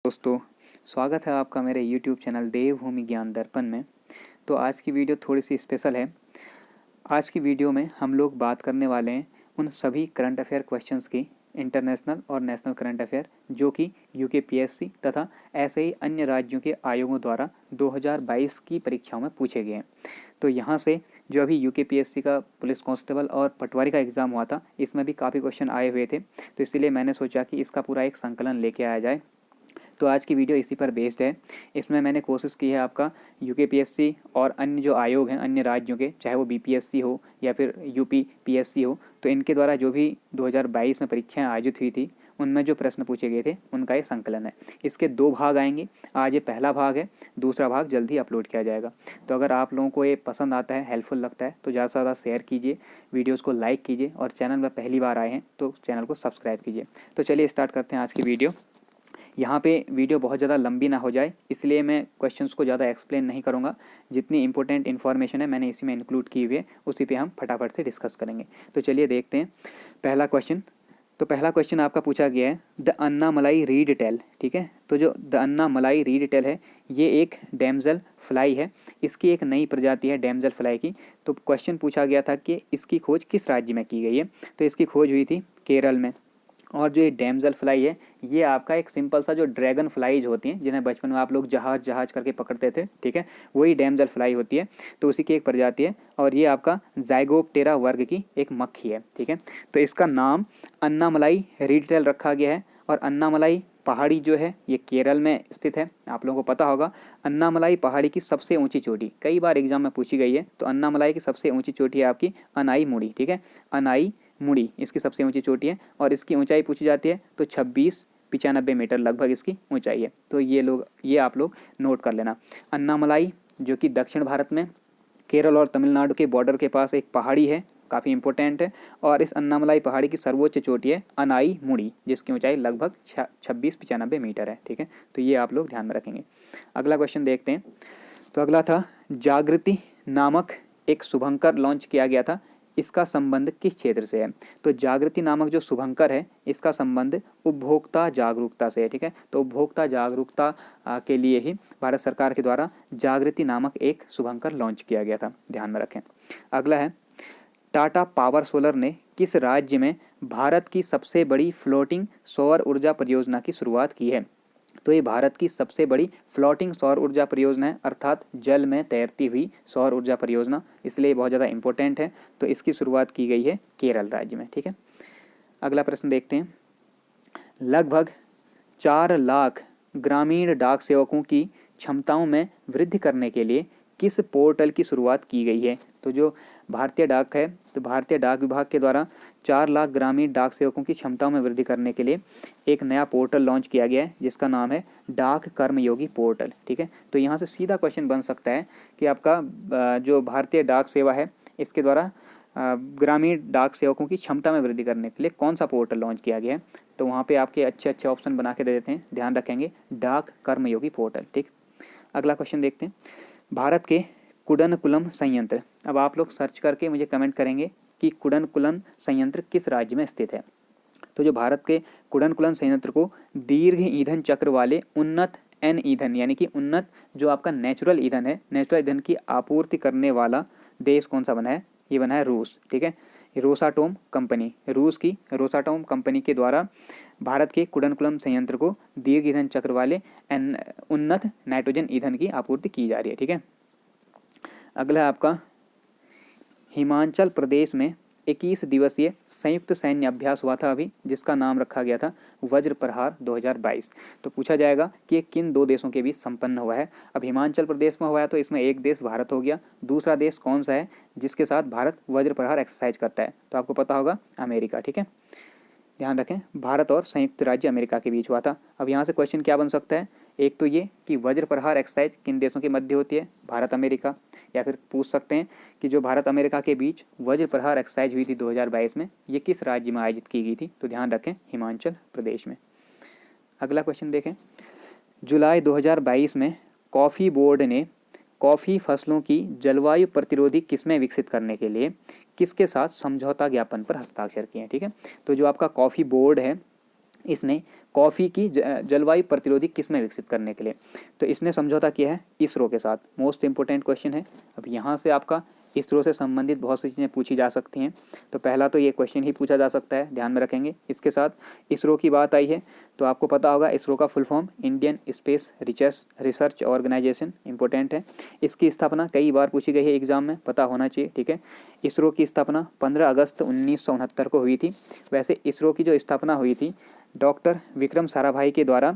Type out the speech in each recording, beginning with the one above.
दोस्तों, स्वागत है आपका मेरे YouTube चैनल देवभूमि ज्ञान दर्पण में। तो आज की वीडियो थोड़ी सी स्पेशल है। आज की वीडियो में हम लोग बात करने वाले हैं उन सभी करंट अफेयर क्वेश्चंस की, इंटरनेशनल और नेशनल करंट अफेयर, जो कि यूकेपीएससी तथा ऐसे ही अन्य राज्यों के आयोगों द्वारा 2022 की परीक्षाओं में पूछे गए हैं। तो यहाँ से जो अभी यूकेपीएससी का पुलिस कांस्टेबल और पटवारी का एग्ज़ाम हुआ था, इसमें भी काफ़ी क्वेश्चन आए हुए थे। तो इसीलिए मैंने सोचा कि इसका पूरा एक संकलन लेके आया जाए। तो आज की वीडियो इसी पर बेस्ड है। इसमें मैंने कोशिश की है आपका यूकेपीएससी और अन्य जो आयोग हैं अन्य राज्यों के, चाहे वो बीपीएससी हो या फिर यूपीपीएससी हो, तो इनके द्वारा जो भी 2022 में परीक्षाएं आयोजित हुई थी उनमें जो प्रश्न पूछे गए थे उनका ये संकलन है। इसके 2 भाग आएंगे। आज ये पहला भाग है, दूसरा भाग जल्द ही अपलोड किया जाएगा। तो अगर आप लोगों को ये पसंद आता है, हेल्पफुल लगता है, तो ज़्यादा से ज़्यादा शेयर कीजिए, वीडियोज़ को लाइक कीजिए और चैनल में पहली बार आए हैं तो चैनल को सब्सक्राइब कीजिए। तो चलिए स्टार्ट करते हैं आज की वीडियो। यहाँ पे वीडियो बहुत ज़्यादा लंबी ना हो जाए, इसलिए मैं क्वेश्चंस को ज़्यादा एक्सप्लेन नहीं करूँगा। जितनी इंपॉर्टेंट इन्फॉर्मेशन है मैंने इसी में इंक्लूड की हुई है, उसी पे हम फटाफट से डिस्कस करेंगे। तो चलिए देखते हैं पहला क्वेश्चन। तो पहला क्वेश्चन आपका पूछा गया है द अन्नामलाई रीड टेल। ठीक है, तो जो द अन्नामलाई रीड टेल है ये एक डैमजल फ्लाई है। इसकी एक नई प्रजाति है डैमजल फ्लाई की। तो क्वेश्चन पूछा गया था कि इसकी खोज किस राज्य में की गई है। तो इसकी खोज हुई थी केरल में। और जो ये डैमजल फ्लाई है ये आपका एक सिंपल सा जो ड्रैगन फ्लाईज होती हैं, जिन्हें बचपन में आप लोग जहाज जहाज करके पकड़ते थे, ठीक है, वही डैमजल फ्लाई होती है। तो उसी की एक प्रजाति है और ये आपका ज़ाइगोप्टेरा वर्ग की एक मक्खी है। ठीक है, तो इसका नाम अन्नामलाई रीडटेल रखा गया है। और अन्नामलाई पहाड़ी जो है ये केरल में स्थित है। आप लोगों को पता होगा अन्नामलाई पहाड़ी की सबसे ऊंची चोटी कई बार एग्जाम में पूछी गई है। तो अन्नामलाई की सबसे ऊंची चोटी है आपकी अनाई मुड़ी। ठीक है, अनाई मुड़ी इसकी सबसे ऊंची चोटी है और इसकी ऊंचाई पूछी जाती है तो 96-95 मीटर लगभग इसकी ऊंचाई है। तो ये आप लोग नोट कर लेना। अन्नामलाई जो कि दक्षिण भारत में केरल और तमिलनाडु के बॉर्डर के पास एक पहाड़ी है, काफ़ी इंपॉर्टेंट है। और इस अन्नामलाई पहाड़ी की सर्वोच्च चोटी है अनाई मुड़ी, जिसकी ऊंचाई लगभग 96-95 मीटर है। ठीक है, तो ये आप लोग ध्यान में रखेंगे। अगला क्वेश्चन देखते हैं। तो अगला था जागृति नामक एक शुभंकर लॉन्च किया गया था। इसका संबंध किस क्षेत्र से है। तो जागृति नामक जो शुभंकर है इसका संबंध उपभोक्ता जागरूकता से है। ठीक है, तो उपभोक्ता जागरूकता के लिए ही भारत सरकार के द्वारा जागृति नामक एक शुभंकर लॉन्च किया गया था, ध्यान में रखें। अगला है टाटा पावर सोलर ने किस राज्य में भारत की सबसे बड़ी फ्लोटिंग सौर ऊर्जा परियोजना की शुरुआत की है। तो ये भारत की सबसे बड़ी फ्लोटिंग सौर ऊर्जा परियोजना है, अर्थात जल में तैरती हुई सौर ऊर्जा परियोजना, इसलिए बहुत ज़्यादा इंपॉर्टेंट है। तो इसकी शुरुआत की गई है केरल राज्य में। ठीक है, अगला प्रश्न देखते हैं। लगभग 4 लाख ग्रामीण डाक सेवकों की क्षमताओं में वृद्धि करने के लिए किस पोर्टल की शुरुआत की गई है। तो जो भारतीय डाक है, तो भारतीय डाक विभाग के द्वारा 4 लाख ग्रामीण डाक सेवकों की क्षमताओं में वृद्धि करने के लिए एक नया पोर्टल लॉन्च किया गया है जिसका नाम है डाक कर्मयोगी पोर्टल। ठीक है, तो यहाँ से सीधा क्वेश्चन बन सकता है कि आपका जो भारतीय डाक सेवा है इसके द्वारा ग्रामीण डाक सेवकों की क्षमता में वृद्धि करने के लिए कौन सा पोर्टल लॉन्च किया गया है। तो वहाँ पे आपके अच्छे अच्छे ऑप्शन बना के दे देते हैं, ध्यान रखेंगे डाक कर्मयोगी पोर्टल। ठीक, अगला क्वेश्चन देखते हैं। भारत के कुडनकुलम संयंत्र, अब आप लोग सर्च करके मुझे कमेंट करेंगे कि कुडनकुलम संयंत्र किस राज्य में स्थित है। तो जो भारत के कुडनकुलम संयंत्र को दीर्घ ईंधन चक्र वाले उन्नत एन ईंधन यानी कि उन्नत जो आपका नेचुरल ईंधन है, नेचुरल ईंधन की आपूर्ति करने वाला देश कौन सा बना है, ये बना है रूस। ठीक है, रोसाटोम कंपनी, रूस की रोसाटोम कंपनी के द्वारा भारत के कुडनकुलम संयंत्र को दीर्घ ईंधन चक्र वाले उन्नत नाइट्रोजन ईंधन की आपूर्ति की जा रही है। ठीक है, अगला है आपका हिमाचल प्रदेश में 21 दिवसीय संयुक्त सैन्य अभ्यास हुआ था अभी, जिसका नाम रखा गया था वज्र प्रहार 2022। तो पूछा जाएगा कि ये किन 2 देशों के बीच संपन्न हुआ है। अब हिमाचल प्रदेश में हुआ है तो इसमें एक देश भारत हो गया, दूसरा देश कौन सा है जिसके साथ भारत वज्र प्रहार एक्सरसाइज करता है। तो आपको पता होगा अमेरिका। ठीक है, ध्यान रखें भारत और संयुक्त राज्य अमेरिका के बीच हुआ था। अब यहाँ से क्वेश्चन क्या बन सकता है, एक तो ये कि वज्र प्रहार एक्सरसाइज किन देशों के मध्य होती है, भारत अमेरिका, या फिर पूछ सकते हैं कि जो भारत अमेरिका के बीच वज्र प्रहार एक्सरसाइज हुई थी 2022 में, ये किस राज्य में आयोजित की गई थी। तो ध्यान रखें हिमाचल प्रदेश में। अगला क्वेश्चन देखें। जुलाई 2022 में कॉफ़ी बोर्ड ने कॉफ़ी फसलों की जलवायु प्रतिरोधी किस्में विकसित करने के लिए किसके साथ समझौता ज्ञापन पर हस्ताक्षर किए हैं। ठीक है, तो जो आपका कॉफ़ी बोर्ड है इसने कॉफ़ी की जलवायु प्रतिरोधी किस्में विकसित करने के लिए, तो इसने समझौता किया है इसरो के साथ। मोस्ट इंपोर्टेंट क्वेश्चन है। अब यहाँ से आपका इसरो से संबंधित बहुत सी चीज़ें पूछी जा सकती हैं। तो पहला तो ये क्वेश्चन ही पूछा जा सकता है, ध्यान में रखेंगे। इसके साथ इसरो की बात आई है तो आपको पता होगा इसरो का full form Indian space research organisation, important है। इसकी स्थापना कई बार पूछी गई है एग्जाम में, पता होना चाहिए, ठीक है। इसरो की स्थापना 15 अगस्त 1969 को हुई थी। वैसे इसरो की जो स्थापना हुई थी डॉक्टर विक्रम साराभाई के द्वारा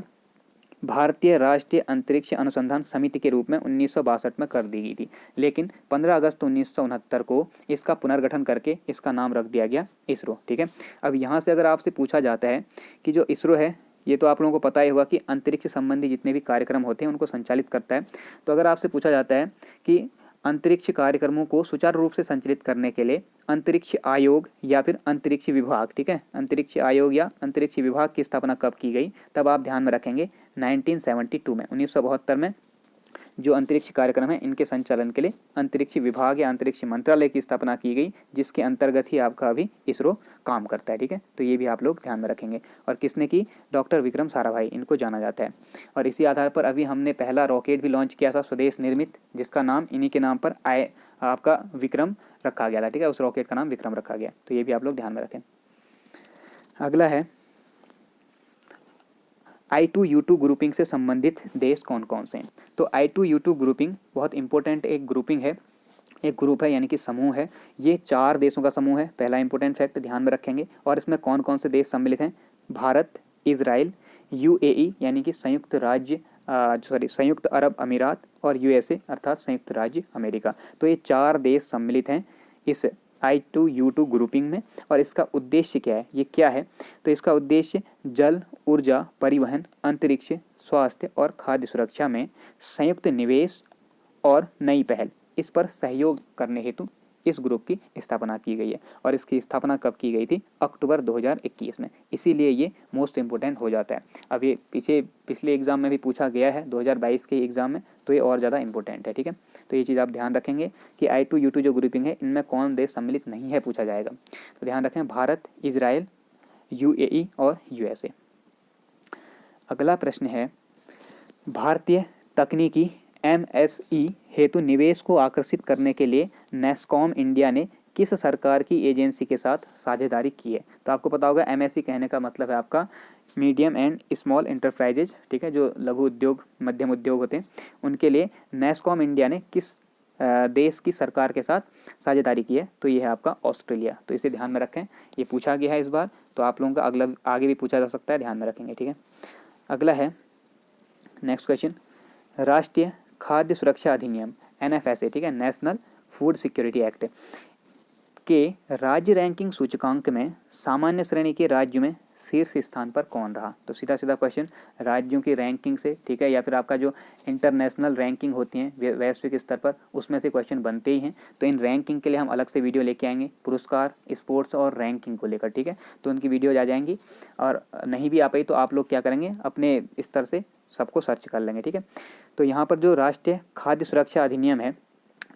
भारतीय राष्ट्रीय अंतरिक्ष अनुसंधान समिति के रूप में 1962 में कर दी गई थी, लेकिन 15 अगस्त 1969 को इसका पुनर्गठन करके इसका नाम रख दिया गया इसरो, ठीक है। अब यहाँ से अगर आपसे पूछा जाता है कि जो इसरो है ये तो आप लोगों को पता ही होगा कि अंतरिक्ष संबंधी जितने भी कार्यक्रम होते हैं उनको संचालित करता है। तो अगर आपसे पूछा जाता है कि अंतरिक्ष कार्यक्रमों को सुचारू रूप से संचालित करने के लिए अंतरिक्ष आयोग या फिर अंतरिक्ष विभाग, ठीक है, अंतरिक्ष आयोग या अंतरिक्ष विभाग की स्थापना कब की गई, तब आप ध्यान में रखेंगे 1972 में, 1972 में जो अंतरिक्ष कार्यक्रम है इनके संचालन के लिए अंतरिक्ष विभाग या अंतरिक्ष मंत्रालय की स्थापना की गई, जिसके अंतर्गत ही आपका अभी इसरो काम करता है, ठीक है। तो ये भी आप लोग ध्यान में रखेंगे। और किसने की? डॉक्टर विक्रम साराभाई, इनको जाना जाता है। और इसी आधार पर अभी हमने पहला रॉकेट भी लॉन्च किया था स्वदेश निर्मित, जिसका नाम इन्हीं के नाम पर आपका विक्रम रखा गया था, ठीक है। उस रॉकेट का नाम विक्रम रखा गया, तो ये भी आप लोग ध्यान में रखें। अगला है I2U2 ग्रुपिंग से संबंधित देश कौन कौन से हैं। तो I2U2 ग्रुपिंग बहुत इंपॉर्टेंट एक ग्रुपिंग है, एक ग्रुप है यानी कि समूह है। ये 4 देशों का समूह है, पहला इंपॉर्टेंट फैक्ट ध्यान में रखेंगे। और इसमें कौन कौन से देश सम्मिलित हैं? भारत, इजराइल, UAE यानी कि संयुक्त अरब अमीरात, और USA अर्थात संयुक्त राज्य अमेरिका। तो ये 4 देश सम्मिलित हैं इस I2U2 ग्रुपिंग में। और इसका उद्देश्य क्या है, ये क्या है? तो इसका उद्देश्य जल, ऊर्जा, परिवहन, अंतरिक्ष, स्वास्थ्य और खाद्य सुरक्षा में संयुक्त निवेश और नई पहल, इस पर सहयोग करने हेतु इस ग्रुप की स्थापना की गई है। और इसकी स्थापना कब की गई थी? अक्टूबर 2021 में। इसीलिए ये मोस्ट इम्पोर्टेंट हो जाता है। अब ये पिछले एग्जाम में भी पूछा गया है 2022 के एग्जाम में, तो ये और ज़्यादा इंपॉर्टेंट है, ठीक है। तो ये चीज़ आप ध्यान रखेंगे कि I2U2 जो ग्रुपिंग है इनमें कौन देश सम्मिलित नहीं है, पूछा जाएगा। तो ध्यान रखें, भारत, इजराइल, UAE और USA। अगला प्रश्न है, भारतीय तकनीकी MSE हेतु निवेश को आकर्षित करने के लिए नैस्कॉम इंडिया ने किस सरकार की एजेंसी के साथ साझेदारी की है? तो आपको पता होगा MSE कहने का मतलब है आपका मीडियम एंड स्मॉल एंटरप्राइजेज, ठीक है, जो लघु उद्योग, मध्यम उद्योग होते हैं, उनके लिए नैस्कॉम इंडिया ने किस देश की सरकार के साथ साझेदारी की है? तो ये है आपका ऑस्ट्रेलिया। तो इसे ध्यान में रखें, ये पूछा गया है इस बार, तो आप लोगों का अगला आगे भी पूछा जा सकता है, ध्यान में रखेंगे, ठीक है। अगला है नेक्स्ट क्वेश्चन, राष्ट्रीय खाद्य सुरक्षा अधिनियम NFSA, ठीक है, नेशनल फूड सिक्योरिटी एक्ट के राज्य रैंकिंग सूचकांक में सामान्य श्रेणी के राज्यों में शीर्ष स्थान पर कौन रहा? तो सीधा सीधा क्वेश्चन, राज्यों की रैंकिंग से, ठीक है, या फिर आपका जो इंटरनेशनल रैंकिंग होती हैं वैश्विक स्तर पर, उसमें से क्वेश्चन बनते ही हैं। तो इन रैंकिंग के लिए हम अलग से वीडियो लेके आएंगे, पुरस्कार, स्पोर्ट्स और रैंकिंग को लेकर, ठीक है। तो उनकी वीडियो आ जाएंगी, और नहीं भी आ पाई तो आप लोग क्या करेंगे, अपने स्तर से सबको सर्च कर लेंगे, ठीक है। तो यहाँ पर जो राष्ट्रीय खाद्य सुरक्षा अधिनियम है,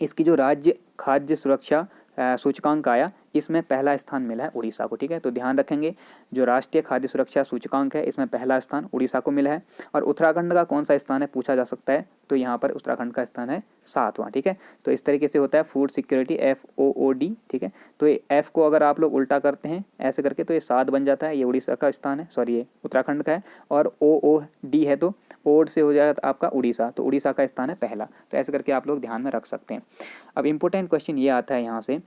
इसकी जो राज्य खाद्य सुरक्षा सूचकांक आया, इसमें पहला स्थान मिला है उड़ीसा को, ठीक है। तो ध्यान रखेंगे, जो राष्ट्रीय खाद्य सुरक्षा सूचकांक है इसमें पहला स्थान उड़ीसा को मिला है। और उत्तराखंड का कौन सा स्थान है पूछा जा सकता है, तो यहाँ पर उत्तराखंड का स्थान है 7वां, ठीक है। तो इस तरीके से होता है फूड सिक्योरिटी, FOOD, ठीक है। तो ये F को अगर आप लोग उल्टा करते हैं ऐसे करके तो ये 7 बन जाता है, ये उड़ीसा का स्थान है, सॉरी ये उत्तराखंड का है। और OOD है तो ओड से हो जाएगा आपका उड़ीसा, तो उड़ीसा का स्थान है पहला। तो ऐसे करके आप लोग ध्यान में रख सकते हैं। अब इम्पोर्टेंट क्वेश्चन ये आता है यहाँ से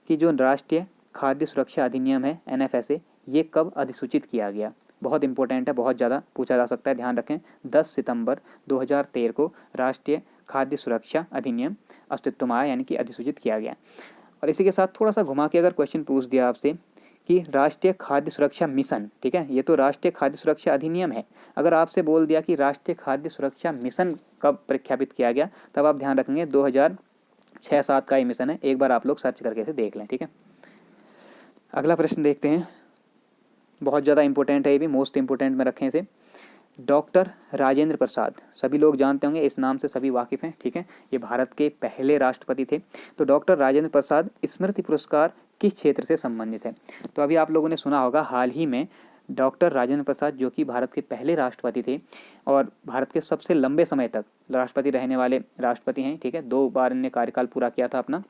कि जो राष्ट्रीय खाद्य सुरक्षा अधिनियम है NFSA, ये कब अधिसूचित किया गया? बहुत इंपॉर्टेंट है, बहुत ज़्यादा पूछा जा सकता है, ध्यान रखें। 10 सितंबर 2013 को राष्ट्रीय खाद्य सुरक्षा अधिनियम अस्तित्व में आया, यानी कि अधिसूचित किया गया। और इसी के साथ थोड़ा सा घुमा के अगर क्वेश्चन पूछ दिया आपसे कि राष्ट्रीय खाद्य सुरक्षा मिशन, ठीक है, ये तो राष्ट्रीय खाद्य सुरक्षा अधिनियम है, अगर आपसे बोल दिया कि राष्ट्रीय खाद्य सुरक्षा मिशन कब प्रख्यापित किया गया, तब आप ध्यान रखेंगे 2006-7 का ये मिशन है। एक बार आप लोग सर्च करके इसे देख लें, ठीक है। अगला प्रश्न देखते हैं, बहुत ज़्यादा इंपॉर्टेंट है, ये भी मोस्ट इंपॉर्टेंट में रखें इसे। डॉक्टर राजेंद्र प्रसाद, सभी लोग जानते होंगे, इस नाम से सभी वाकिफ़ हैं, ठीक है। ये भारत के पहले राष्ट्रपति थे। तो डॉक्टर राजेंद्र प्रसाद स्मृति पुरस्कार किस क्षेत्र से संबंधित है? तो अभी आप लोगों ने सुना होगा, हाल ही में डॉक्टर राजेंद्र प्रसाद, जो कि भारत के पहले राष्ट्रपति थे और भारत के सबसे लंबे समय तक राष्ट्रपति रहने वाले राष्ट्रपति हैं, ठीक है, 2 बार इन्होंने कार्यकाल पूरा किया था अपना।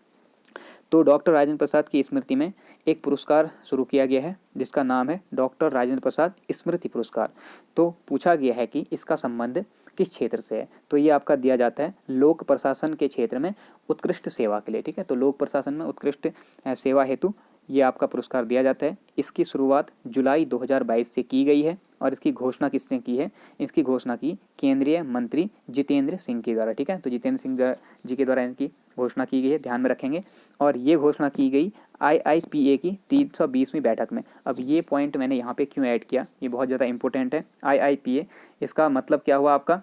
तो डॉक्टर राजेंद्र प्रसाद की स्मृति में एक पुरस्कार शुरू किया गया है जिसका नाम है डॉक्टर राजेंद्र प्रसाद स्मृति पुरस्कार। तो पूछा गया है कि इसका संबंध किस क्षेत्र से है, तो ये आपका दिया जाता है लोक प्रशासन के क्षेत्र में उत्कृष्ट सेवा के लिए, ठीक है। तो लोक प्रशासन में उत्कृष्ट सेवा हेतु ये आपका पुरस्कार दिया जाता है। इसकी शुरुआत जुलाई 2022 से की गई है और इसकी घोषणा किसने की है, इसकी घोषणा की केंद्रीय मंत्री जितेंद्र सिंह के द्वारा, ठीक है। तो जितेंद्र सिंह जी के द्वारा इनकी घोषणा की गई है, ध्यान में रखेंगे। और ये घोषणा की गई IIPA की 320वीं बैठक में। अब ये पॉइंट मैंने यहाँ पे क्यों ऐड किया, ये बहुत ज़्यादा इंपॉर्टेंट है। IIPA इसका मतलब क्या हुआ आपका,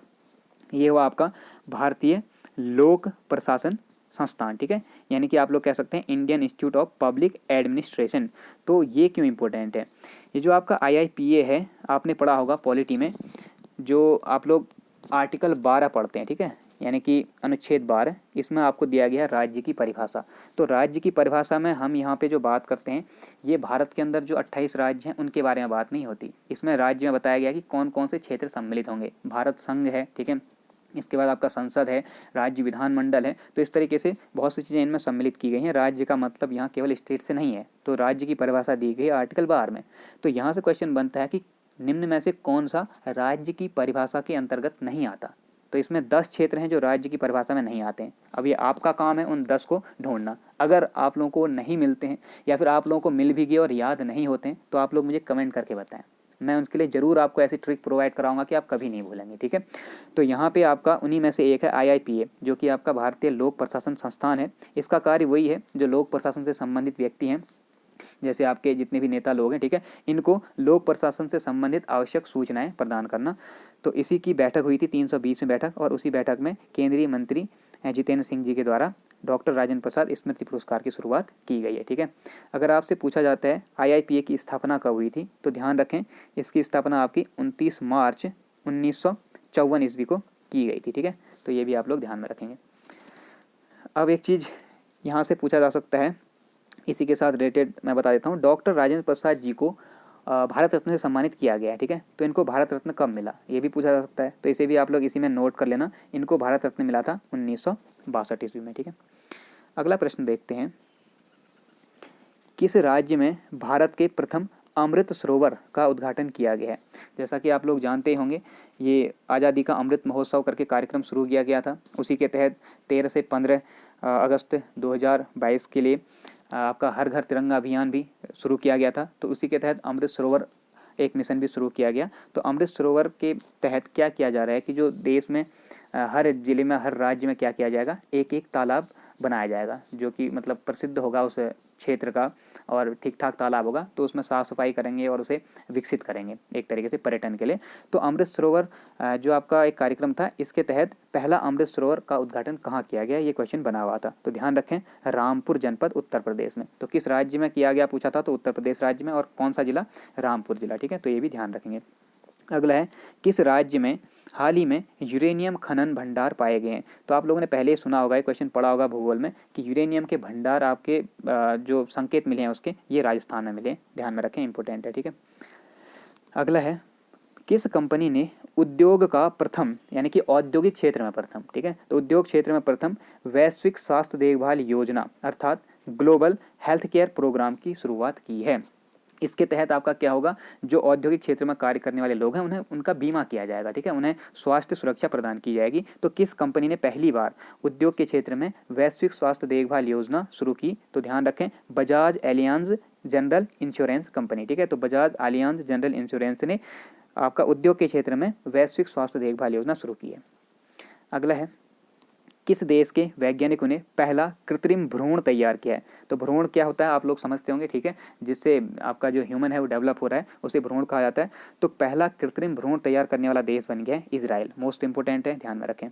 ये हुआ आपका भारतीय लोक प्रशासन संस्थान, ठीक है, यानी कि आप लोग कह सकते हैं Indian institute of public administration. तो ये क्यों इंपॉर्टेंट है, ये जो आपका IIPA है, आपने पढ़ा होगा पॉलिटी में, जो आप लोग आर्टिकल 12 पढ़ते हैं, ठीक है, यानी कि अनुच्छेद 12, इसमें आपको दिया गया है राज्य की परिभाषा। तो राज्य की परिभाषा में हम यहाँ पे जो बात करते हैं, ये भारत के अंदर जो 28 राज्य हैं उनके बारे में बात नहीं होती। इसमें राज्य में बताया गया कि कौन कौन से क्षेत्र सम्मिलित होंगे। भारत संघ है, ठीक है, इसके बाद आपका संसद है, राज्य विधानमंडल है। तो इस तरीके से बहुत सी चीज़ें इनमें सम्मिलित की गई हैं। राज्य का मतलब यहाँ केवल स्टेट से नहीं है, तो राज्य की परिभाषा दी गई है आर्टिकल 12 में। तो यहाँ से क्वेश्चन बनता है कि निम्न में से कौन सा राज्य की परिभाषा के अंतर्गत नहीं आता। तो इसमें 10 क्षेत्र हैं जो राज्य की परिभाषा में नहीं आते हैं। अब ये आपका काम है उन 10 को ढूंढना। अगर आप लोगों को नहीं मिलते हैं या फिर आप लोगों को मिल भी गए और याद नहीं होते हैं, तो आप लोग मुझे कमेंट करके बताएं। मैं उसके लिए ज़रूर आपको ऐसी ट्रिक प्रोवाइड कराऊंगा कि आप कभी नहीं भूलेंगे, ठीक है। तो यहाँ पे आपका उन्हीं में से एक है IIPA, जो कि आपका भारतीय लोक प्रशासन संस्थान है। इसका कार्य वही है जो लोक प्रशासन से संबंधित व्यक्ति हैं, जैसे आपके जितने भी नेता लोग हैं, ठीक है, इनको लोक प्रशासन से संबंधित आवश्यक सूचनाएं प्रदान करना। तो इसी की बैठक हुई थी 320वीं बैठक, और उसी बैठक में केंद्रीय मंत्री जितेंद्र सिंह जी के द्वारा डॉक्टर राजेंद्र प्रसाद स्मृति पुरस्कार की शुरुआत की गई है, ठीक है। अगर आपसे पूछा जाता है IIPA की स्थापना कब हुई थी, तो ध्यान रखें इसकी स्थापना आपकी 29 मार्च 1954 ईस्वी को की गई थी, ठीक है। तो ये भी आप लोग ध्यान में रखेंगे। अब एक चीज़ यहाँ से पूछा जा सकता है, इसी के साथ रिलेटेड मैं बता देता हूँ। डॉक्टर राजेंद्र प्रसाद जी को भारत रत्न से सम्मानित किया गया है, ठीक है। तो इनको भारत रत्न कब मिला, ये भी पूछा जा सकता है। तो इसे भी आप लोग इसी में नोट कर लेना, इनको भारत रत्न मिला था 1962 ईस्वी में, ठीक है। अगला प्रश्न देखते हैं, किस राज्य में भारत के प्रथम अमृत सरोवर का उद्घाटन किया गया है। जैसा कि आप लोग जानते होंगे, ये आज़ादी का अमृत महोत्सव करके कार्यक्रम शुरू किया गया था। उसी के तहत 13 से 15 अगस्त 2022 के लिए आपका हर घर तिरंगा अभियान भी शुरू किया गया था। तो उसी के तहत अमृत सरोवर एक मिशन भी शुरू किया गया। तो अमृत सरोवर के तहत क्या किया जा रहा है कि जो देश में हर जिले में, हर राज्य में क्या किया जाएगा, एक एक तालाब बनाया जाएगा, जो कि मतलब प्रसिद्ध होगा उस क्षेत्र का और ठीक ठाक तालाब होगा। तो उसमें साफ़ सफाई करेंगे और उसे विकसित करेंगे एक तरीके से पर्यटन के लिए। तो अमृत सरोवर जो आपका एक कार्यक्रम था, इसके तहत पहला अमृत सरोवर का उद्घाटन कहाँ किया गया, ये क्वेश्चन बना हुआ था। तो ध्यान रखें, रामपुर जनपद उत्तर प्रदेश में। तो किस राज्य में किया गया पूछा था, तो उत्तर प्रदेश राज्य में, और कौन सा जिला, रामपुर जिला, ठीक है। तो ये भी ध्यान रखेंगे। अगला है, किस राज्य में हाल ही में यूरेनियम खनन भंडार पाए गए हैं। तो आप लोगों ने पहले ही सुना होगा, क्वेश्चन पढ़ा होगा भूगोल में, कि यूरेनियम के भंडार आपके जो संकेत मिले हैं उसके, ये राजस्थान में मिले। ध्यान में रखें, इंपॉर्टेंट है, ठीक है। अगला है, किस कंपनी ने उद्योग का प्रथम, यानी कि औद्योगिक क्षेत्र में प्रथम, ठीक है, तो उद्योग क्षेत्र में प्रथम वैश्विक स्वास्थ्य देखभाल योजना अर्थात ग्लोबल हेल्थ केयर प्रोग्राम की शुरुआत की है। इसके तहत आपका क्या होगा, जो औद्योगिक क्षेत्र में कार्य करने वाले लोग हैं उन्हें उनका बीमा किया जाएगा, ठीक है, उन्हें स्वास्थ्य सुरक्षा प्रदान की जाएगी। तो किस कंपनी ने पहली बार उद्योग के क्षेत्र में वैश्विक स्वास्थ्य देखभाल योजना शुरू की, तो ध्यान रखें, Bajaj Allianz general insurance company, ठीक है। तो बजाज एलियांज जनरल इंश्योरेंस ने आपका उद्योग के क्षेत्र में वैश्विक स्वास्थ्य देखभाल योजना शुरू की है। अगला है, किस देश के वैज्ञानिकों ने पहला कृत्रिम भ्रूण तैयार किया है। तो भ्रूण क्या होता है आप लोग समझते होंगे, ठीक है, जिससे आपका जो ह्यूमन है वो डेवलप हो रहा है, उसे भ्रूण कहा जाता है। तो पहला कृत्रिम भ्रूण तैयार करने वाला देश बन गया है इजराइल। मोस्ट इंपोर्टेंट है, ध्यान में रखें।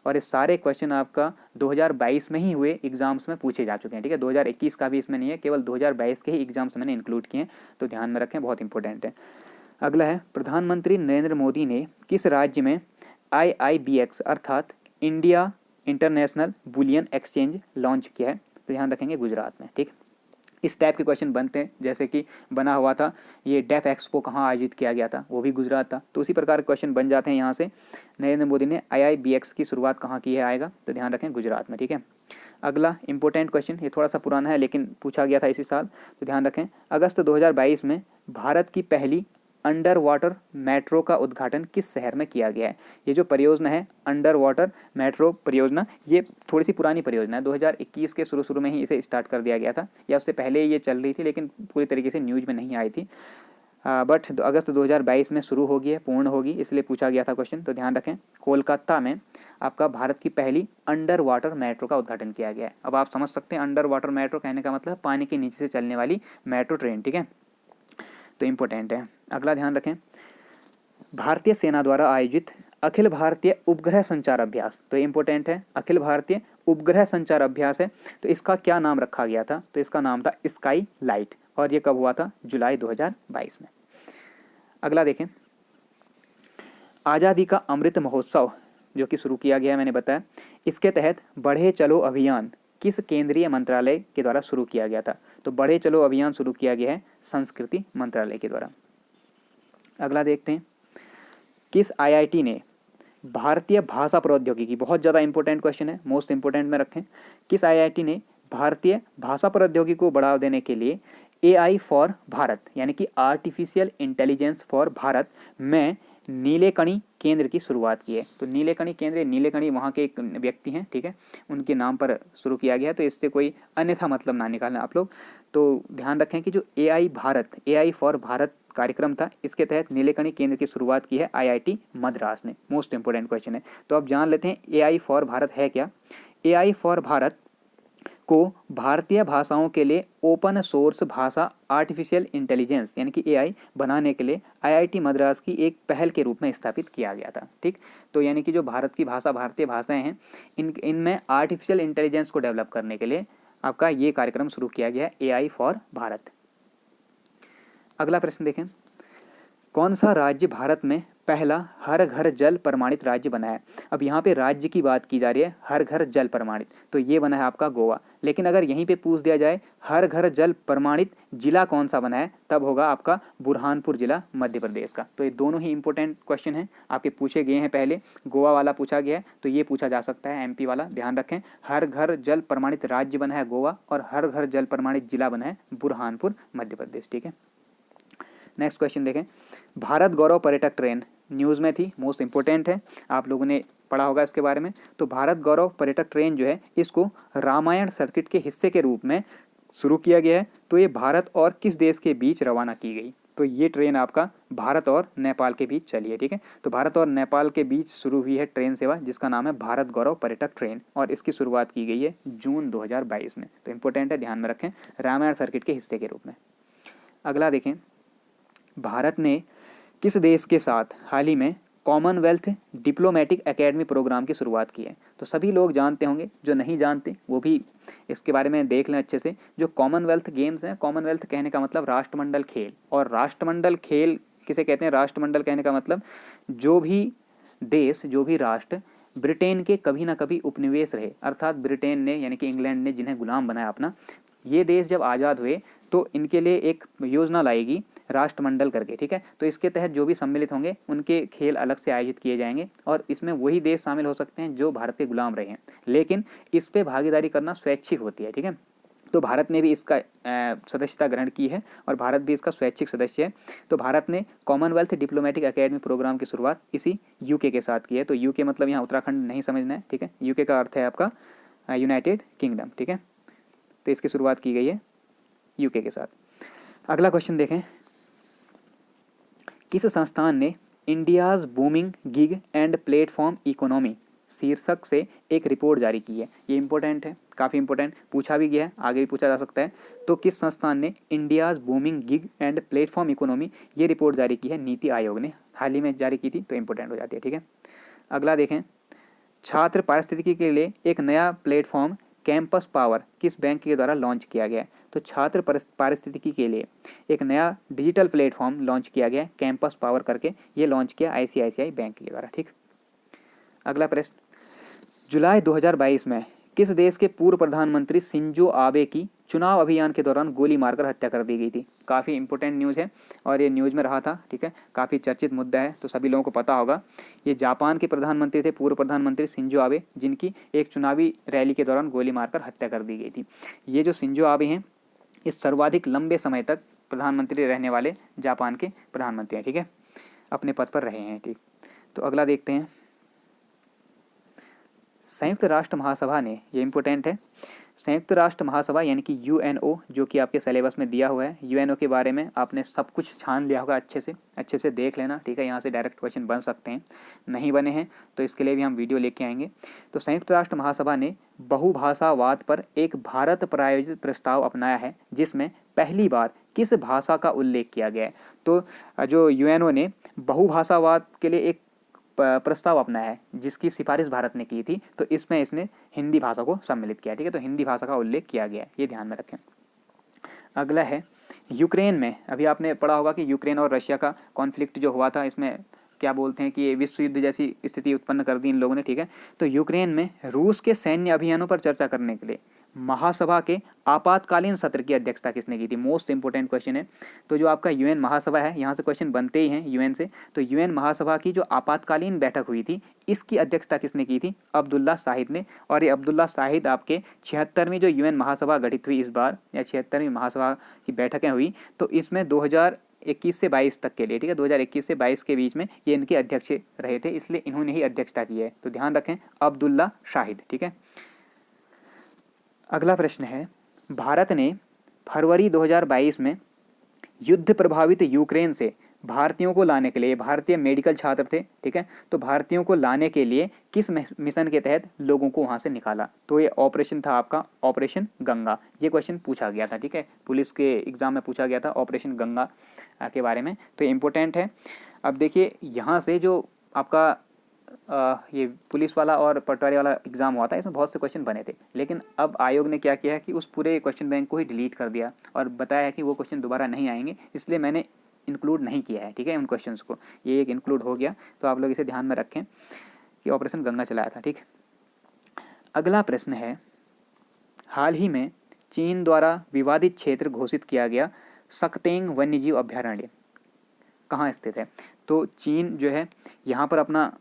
और ये सारे क्वेश्चन आपका 2022 में ही हुए एग्जाम्स में पूछे जा चुके हैं, ठीक है। 2021 का भी इसमें नहीं है, केवल 2022 के ही एग्जाम्स मैंने इंक्लूड किए हैं। तो ध्यान में रखें, बहुत इंपॉर्टेंट है। अगला है, प्रधानमंत्री नरेंद्र मोदी ने किस राज्य में IIBX अर्थात India international bullion exchange launch किया है। तो ध्यान रखेंगे, गुजरात में, ठीक। इस टाइप के क्वेश्चन बनते हैं, जैसे कि बना हुआ था ये डेफ एक्सपो कहाँ आयोजित किया गया था, वो भी गुजरात था। तो उसी प्रकार के क्वेश्चन बन जाते हैं यहाँ से। नरेंद्र मोदी ने IIBX की शुरुआत कहाँ की है, आएगा तो ध्यान रखें गुजरात में, ठीक है। अगला इंपॉर्टेंट क्वेश्चन, ये थोड़ा सा पुराना है लेकिन पूछा गया था इसी साल, तो ध्यान रखें। अगस्त 2022 में भारत की पहली अंडर वाटर मेट्रो का उद्घाटन किस शहर में किया गया है। ये जो परियोजना है अंडर वाटर मेट्रो परियोजना, ये थोड़ी सी पुरानी परियोजना है। 2021 के शुरू में ही इसे स्टार्ट कर दिया गया था, या उससे पहले ये चल रही थी लेकिन पूरी तरीके से न्यूज़ में नहीं आई थी। बट अगस्त 2022 में शुरू होगी है, पूर्ण होगी, इसलिए पूछा गया था क्वेश्चन। तो ध्यान रखें कोलकाता में आपका भारत की पहली अंडर वाटर मेट्रो का उद्घाटन किया गया है। अब आप समझ सकते हैं अंडर वाटर मेट्रो कहने का मतलब पानी के नीचे से चलने वाली मेट्रो ट्रेन, ठीक है, तो इम्पोर्टेंट है। अगला ध्यान रखें भारतीय सेना द्वारा आयोजित अखिल भारतीय उपग्रह संचार अभ्यास, तो इम्पोर्टेंट है, अखिल भारतीय उपग्रह संचार अभ्यास है, तो इसका क्या नाम रखा गया था, तो इसका नाम था स्काई लाइट, और ये कब हुआ था, जुलाई 2022 में। अगला देखें आज़ादी का अमृत महोत्सव जो कि शुरू किया गया है, मैंने बताया, इसके तहत बढ़े चलो अभियान किस केंद्रीय मंत्रालय के द्वारा शुरू किया गया था, तो बढ़े चलो अभियान शुरू किया गया है संस्कृति मंत्रालय के द्वारा। अगला देखते हैं किस IIT ने भारतीय भाषा प्रौद्योगिकी, बहुत ज़्यादा इंपॉर्टेंट क्वेश्चन है, मोस्ट इंपॉर्टेंट में रखें, किस IIT ने भारतीय भाषा प्रौद्योगिकी को बढ़ावा देने के लिए AI फॉर भारत यानी कि आर्टिफिशियल इंटेलिजेंस फॉर भारत में नीलेकणी केंद्र की शुरुआत की है। तो नीलेकणी केंद्र, नीलेकणी वहाँ के एक व्यक्ति हैं, ठीक है, उनके नाम पर शुरू किया गया है, तो इससे कोई अन्यथा मतलब ना निकालना आप लोग। तो ध्यान रखें कि जो AI फॉर भारत कार्यक्रम था, इसके तहत नीलेकणी केंद्र की शुरुआत की है IIT मद्रास ने। मोस्ट इंपोर्टेंट क्वेश्चन है, तो अब जान लेते हैं AI फॉर भारत है क्या। AI फॉर भारत को भारतीय भाषाओं के लिए ओपन सोर्स भाषा आर्टिफिशियल इंटेलिजेंस यानी कि AI बनाने के लिए IIT मद्रास की एक पहल के रूप में स्थापित किया गया था, ठीक। तो यानी कि जो भारत की भाषा, भारतीय भाषाएं हैं, इनमें आर्टिफिशियल इंटेलिजेंस को डेवलप करने के लिए आपका ये कार्यक्रम शुरू किया गया है, AI फॉर भारत। अगला प्रश्न देखें कौन सा राज्य भारत में पहला हर घर जल प्रमाणित राज्य बना है। अब यहाँ पे राज्य की बात की जा रही है, हर घर जल प्रमाणित, तो ये बना है आपका गोवा। लेकिन अगर यहीं पे पूछ दिया जाए हर घर जल प्रमाणित जिला कौन सा बना है, तब होगा आपका बुरहानपुर जिला मध्य प्रदेश का। तो ये दोनों ही इंपॉर्टेंट क्वेश्चन हैं, आपके पूछे गए हैं। पहले गोवा वाला पूछा गया है, तो ये पूछा जा सकता है MP वाला। ध्यान रखें हर घर जल प्रमाणित राज्य बना है गोवा, और हर घर जल प्रमाणित जिला बना है बुरहानपुर मध्य प्रदेश, ठीक है। नेक्स्ट क्वेश्चन देखें भारत गौरव पर्यटक ट्रेन न्यूज़ में थी, मोस्ट इंपॉर्टेंट है, आप लोगों ने पढ़ा होगा इसके बारे में। तो भारत गौरव पर्यटक ट्रेन जो है, इसको रामायण सर्किट के हिस्से के रूप में शुरू किया गया है। तो ये भारत और किस देश के बीच रवाना की गई, तो ये ट्रेन आपका भारत और नेपाल के बीच चली है, ठीक है। तो भारत और नेपाल के बीच शुरू हुई है ट्रेन सेवा, जिसका नाम है भारत गौरव पर्यटक ट्रेन, और इसकी शुरुआत की गई है जून 2022 में। तो इंपॉर्टेंट है, ध्यान में रखें, रामायण सर्किट के हिस्से के रूप में। अगला देखें भारत ने किस देश के साथ हाल ही में कॉमनवेल्थ डिप्लोमेटिक एकेडमी प्रोग्राम की शुरुआत की है। तो सभी लोग जानते होंगे, जो नहीं जानते वो भी इसके बारे में देख लें अच्छे से। जो कॉमनवेल्थ गेम्स हैं, कॉमनवेल्थ कहने का मतलब राष्ट्रमंडल खेल, और राष्ट्रमंडल खेल किसे कहते हैं, राष्ट्रमंडल कहने का मतलब जो भी देश, जो भी राष्ट्र ब्रिटेन के कभी ना कभी उपनिवेश रहे, अर्थात ब्रिटेन ने यानी कि इंग्लैंड ने जिन्हें गुलाम बनाया अपना, ये देश जब आज़ाद हुए तो इनके लिए एक योजना लाएगी राष्ट्रमंडल करके, ठीक है। तो इसके तहत जो भी सम्मिलित होंगे उनके खेल अलग से आयोजित किए जाएंगे, और इसमें वही देश शामिल हो सकते हैं जो भारत के गुलाम रहे हैं, लेकिन इस पे भागीदारी करना स्वैच्छिक होती है, ठीक है। तो भारत ने भी इसका सदस्यता ग्रहण की है, और भारत भी इसका स्वैच्छिक सदस्य है। तो भारत ने कॉमनवेल्थ डिप्लोमेटिक एकेडमी प्रोग्राम की शुरुआत इसी UK के साथ की है। तो UK मतलब यहाँ उत्तराखंड नहीं समझना है, ठीक है। UK का अर्थ है आपका यूनाइटेड किंगडम, ठीक है। तो इसकी शुरुआत की गई है UK के साथ। अगला क्वेश्चन देखें किस संस्थान ने India's booming gig and platform economy शीर्षक से एक रिपोर्ट जारी की है। ये इंपॉर्टेंट है, काफ़ी इंपॉर्टेंट, पूछा भी गया है, आगे भी पूछा जा सकता है। तो किस संस्थान ने India's booming gig and platform economy ये रिपोर्ट जारी की है, नीति आयोग ने हाल ही में जारी की थी, तो इंपॉर्टेंट हो जाती है, ठीक है। अगला देखें छात्र पारिस्थितिकी के लिए एक नया प्लेटफॉर्म कैंपस पावर किस बैंक के द्वारा लॉन्च किया गया है। तो छात्र पारिस्थितिकी के लिए एक नया डिजिटल प्लेटफॉर्म लॉन्च किया गया है कैंपस पावर करके, ये लॉन्च किया ICICI बैंक के द्वारा, ठीक। अगला प्रश्न जुलाई 2022 में किस देश के पूर्व प्रधानमंत्री शिंजो आबे की चुनाव अभियान के दौरान गोली मारकर हत्या कर दी गई थी। काफ़ी इंपॉर्टेंट न्यूज़ है और ये न्यूज़ में रहा था, ठीक है, काफ़ी चर्चित मुद्दा है, तो सभी लोगों को पता होगा। ये जापान के प्रधानमंत्री थे, पूर्व प्रधानमंत्री शिंजो आबे, जिनकी एक चुनावी रैली के दौरान गोली मारकर हत्या कर दी गई थी। ये जो शिंजो आबे हैं, इस सर्वाधिक लंबे समय तक प्रधानमंत्री रहने वाले जापान के प्रधानमंत्री हैं, ठीक है, अपने पद पर रहे हैं। ठीक, तो अगला देखते हैं। संयुक्त राष्ट्र महासभा ने, ये इम्पोर्टेंट है, संयुक्त राष्ट्र महासभा यानी कि यूएनओ, जो कि आपके सिलेबस में दिया हुआ है, यूएनओ के बारे में आपने सब कुछ छान लिया होगा, अच्छे से देख लेना, ठीक है। यहाँ से डायरेक्ट क्वेश्चन बन सकते हैं, नहीं बने हैं तो इसके लिए भी हम वीडियो लेके आएंगे। तो संयुक्त राष्ट्र महासभा ने बहुभाषावाद पर एक भारत प्रायोजित प्रस्ताव अपनाया है, जिसमें पहली बार किस भाषा का उल्लेख किया गया है। तो जो यूएनओ ने बहुभाषावाद के लिए एक प्रस्ताव अपनाया है, जिसकी सिफारिश भारत ने की थी, तो इसमें इसने हिंदी भाषा को सम्मिलित किया, ठीक है। तो हिंदी भाषा का उल्लेख किया गया है, ये ध्यान में रखें। अगला है यूक्रेन में, अभी आपने पढ़ा होगा कि यूक्रेन और रशिया का कॉन्फ्लिक्ट जो हुआ था, इसमें क्या बोलते हैं कि ये विश्व युद्ध जैसी स्थिति उत्पन्न कर दी इन लोगों ने, ठीक है। तो यूक्रेन में रूस के सैन्य अभियानों पर चर्चा करने के लिए महासभा के आपातकालीन सत्र की अध्यक्षता किसने की थी। मोस्ट इंपोर्टेंट क्वेश्चन है। तो जो आपका यूएन महासभा है, यहाँ से क्वेश्चन बनते ही हैं यूएन से। तो यूएन महासभा की जो आपातकालीन बैठक हुई थी, इसकी अध्यक्षता किसने की थी? अब्दुल्ला शाहिद ने। और ये अब्दुल्ला शाहिद आपके 76वीं जो यूएन महासभा गठित हुई इस बार, या 76वीं महासभा की बैठकें हुई, तो इसमें 2021 से 22 तक के लिए, ठीक है, 2021 से 22 के बीच में ये इनके अध्यक्ष रहे थे, इसलिए इन्होंने ही अध्यक्षता की है। तो ध्यान रखें, अब्दुल्ला शाहिद, ठीक है। अगला प्रश्न है, भारत ने फरवरी 2022 में युद्ध प्रभावित यूक्रेन से भारतीयों को लाने के लिए, भारतीय मेडिकल छात्र थे, ठीक है, तो भारतीयों को लाने के लिए किस मिशन के तहत लोगों को वहाँ से निकाला? तो ये ऑपरेशन था आपका ऑपरेशन गंगा। ये क्वेश्चन पूछा गया था, ठीक है, पुलिस के एग्जाम में पूछा गया था ऑपरेशन गंगा के बारे में, तो इम्पोर्टेंट है। अब देखिए, यहाँ से जो आपका ये पुलिस वाला और पटवारी वाला एग्ज़ाम हुआ था, इसमें बहुत से क्वेश्चन बने थे, लेकिन अब आयोग ने क्या किया है कि उस पूरे क्वेश्चन बैंक को ही डिलीट कर दिया और बताया है कि वो क्वेश्चन दोबारा नहीं आएंगे, इसलिए मैंने इंक्लूड नहीं किया है, ठीक है, उन क्वेश्चंस को। ये एक इंक्लूड हो गया, तो आप लोग इसे ध्यान में रखें कि ऑपरेशन गंगा चलाया था, ठीक। अगला प्रश्न है, हाल ही में चीन द्वारा विवादित क्षेत्र घोषित किया गया सक्तेंग वन्यजीव अभ्यारण्य कहाँ स्थित है? तो चीन जो है यहाँ पर अपना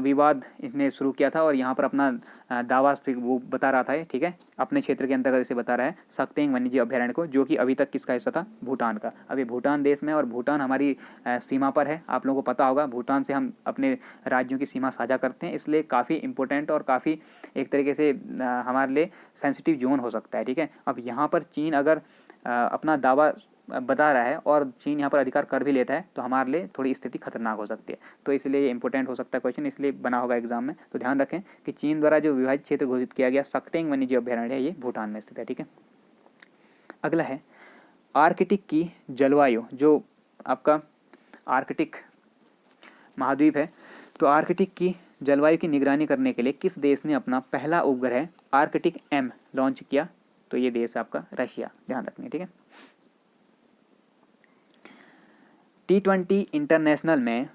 विवाद इसने शुरू किया था और यहाँ पर अपना दावा वो बता रहा था, ठीक है, अपने क्षेत्र के अंतर्गत इसे बता रहा है सक्तेंग वन्यजीव अभ्यारण्य को, जो कि अभी तक किसका हिस्सा था? भूटान का। अभी भूटान देश में, और भूटान हमारी सीमा पर है, आप लोगों को पता होगा, भूटान से हम अपने राज्यों की सीमा साझा करते हैं, इसलिए काफ़ी इंपॉर्टेंट और काफ़ी एक तरीके से हमारे लिए सेंसिटिव जोन हो सकता है, ठीक है। अब यहाँ पर चीन अगर अपना दावा बता रहा है और चीन यहाँ पर अधिकार कर भी लेता है, तो हमारे लिए थोड़ी स्थिति खतरनाक हो सकती है, तो इसलिए ये इंपॉर्टेंट हो सकता है क्वेश्चन, इसलिए बना होगा एग्जाम में। तो ध्यान रखें कि चीन द्वारा जो विभाजित क्षेत्र घोषित किया गया सक्तेंग वन्यजीव अभ्यारण्य है, ये भूटान में स्थित है, ठीक है। अगला है, आर्कटिक की जलवायु, जो आपका आर्कटिक महाद्वीप है, तो आर्कटिक की जलवायु की निगरानी करने के लिए किस देश ने अपना पहला उपग्रह आर्कटिक M लॉन्च किया? तो ये देश है आपका रशिया, ध्यान रखना, ठीक है। T20 इंटरनेशनल में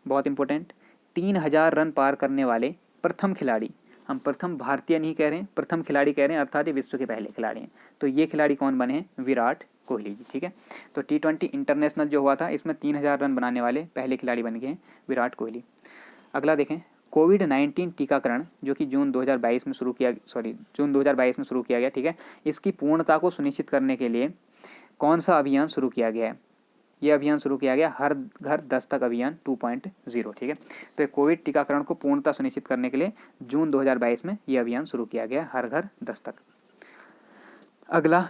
बहुत इंपॉर्टेंट 3000 रन पार करने वाले प्रथम खिलाड़ी, हम प्रथम भारतीय नहीं कह रहे हैं, प्रथम खिलाड़ी कह रहे हैं, अर्थात ये विश्व के पहले खिलाड़ी हैं। तो ये खिलाड़ी कौन बने हैं? विराट कोहली जी, ठीक है। तो T20 इंटरनेशनल जो हुआ था, इसमें 3000 रन बनाने वाले पहले खिलाड़ी बन गए हैं विराट कोहली। अगला देखें, कोविड-19 टीकाकरण जो कि जून 2022 में शुरू किया गया, ठीक है, इसकी पूर्णता को सुनिश्चित करने के लिए कौन सा अभियान शुरू किया गया है? ये अभियान शुरू किया गया हर घर दस्तक अभियान 2.0, ठीक है। तो कोविड टीकाकरण को पूर्णता सुनिश्चित करने के लिए जून 2022 में ये अभियान शुरू किया गया, हर घर दस्तक। अगला,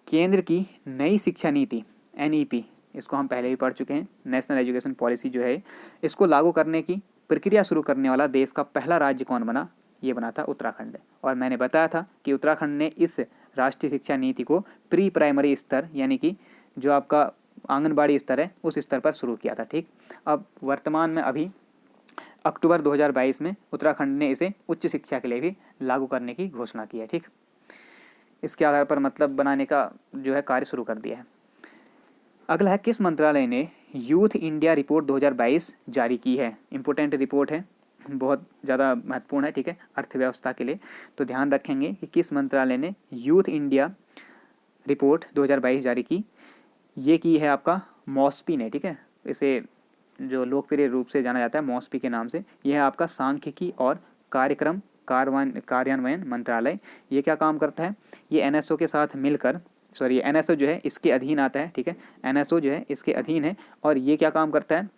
केंद्र की नई शिक्षा नीति NEP, इसको हम पहले भी पढ़ चुके हैं, नेशनल एजुकेशन पॉलिसी जो है, इसको लागू करने की प्रक्रिया शुरू करने वाला देश का पहला राज्य कौन बना? ये बना था उत्तराखंड। और मैंने बताया था कि उत्तराखंड ने इस राष्ट्रीय शिक्षा नीति को प्री प्राइमरी स्तर, यानी कि जो आपका आंगनबाड़ी स्तर है, उस स्तर पर शुरू किया था, ठीक। अब वर्तमान में अभी अक्टूबर 2022 में उत्तराखंड ने इसे उच्च शिक्षा के लिए भी लागू करने की घोषणा की है, ठीक। इसके आधार पर मतलब बनाने का जो है कार्य शुरू कर दिया है। अगला है, किस मंत्रालय ने यूथ इंडिया रिपोर्ट 2022 जारी की है? इंपॉर्टेंट रिपोर्ट है, बहुत ज़्यादा महत्वपूर्ण है, ठीक है, अर्थव्यवस्था के लिए। तो ध्यान रखेंगे कि किस मंत्रालय ने यूथ इंडिया रिपोर्ट 2022 जारी की। ये की है आपका मॉस्पी ने, ठीक है, इसे जो लोकप्रिय रूप से जाना जाता है मॉस्पी के नाम से। यह है आपका सांख्यिकी और कार्यक्रम कार्यान्वयन मंत्रालय। ये क्या काम करता है, ये एनएसओ के साथ मिलकर, सॉरी एनएसओ जो है इसके अधीन आता है, ठीक है, एनएसओ जो है इसके अधीन है। और ये क्या काम करता है,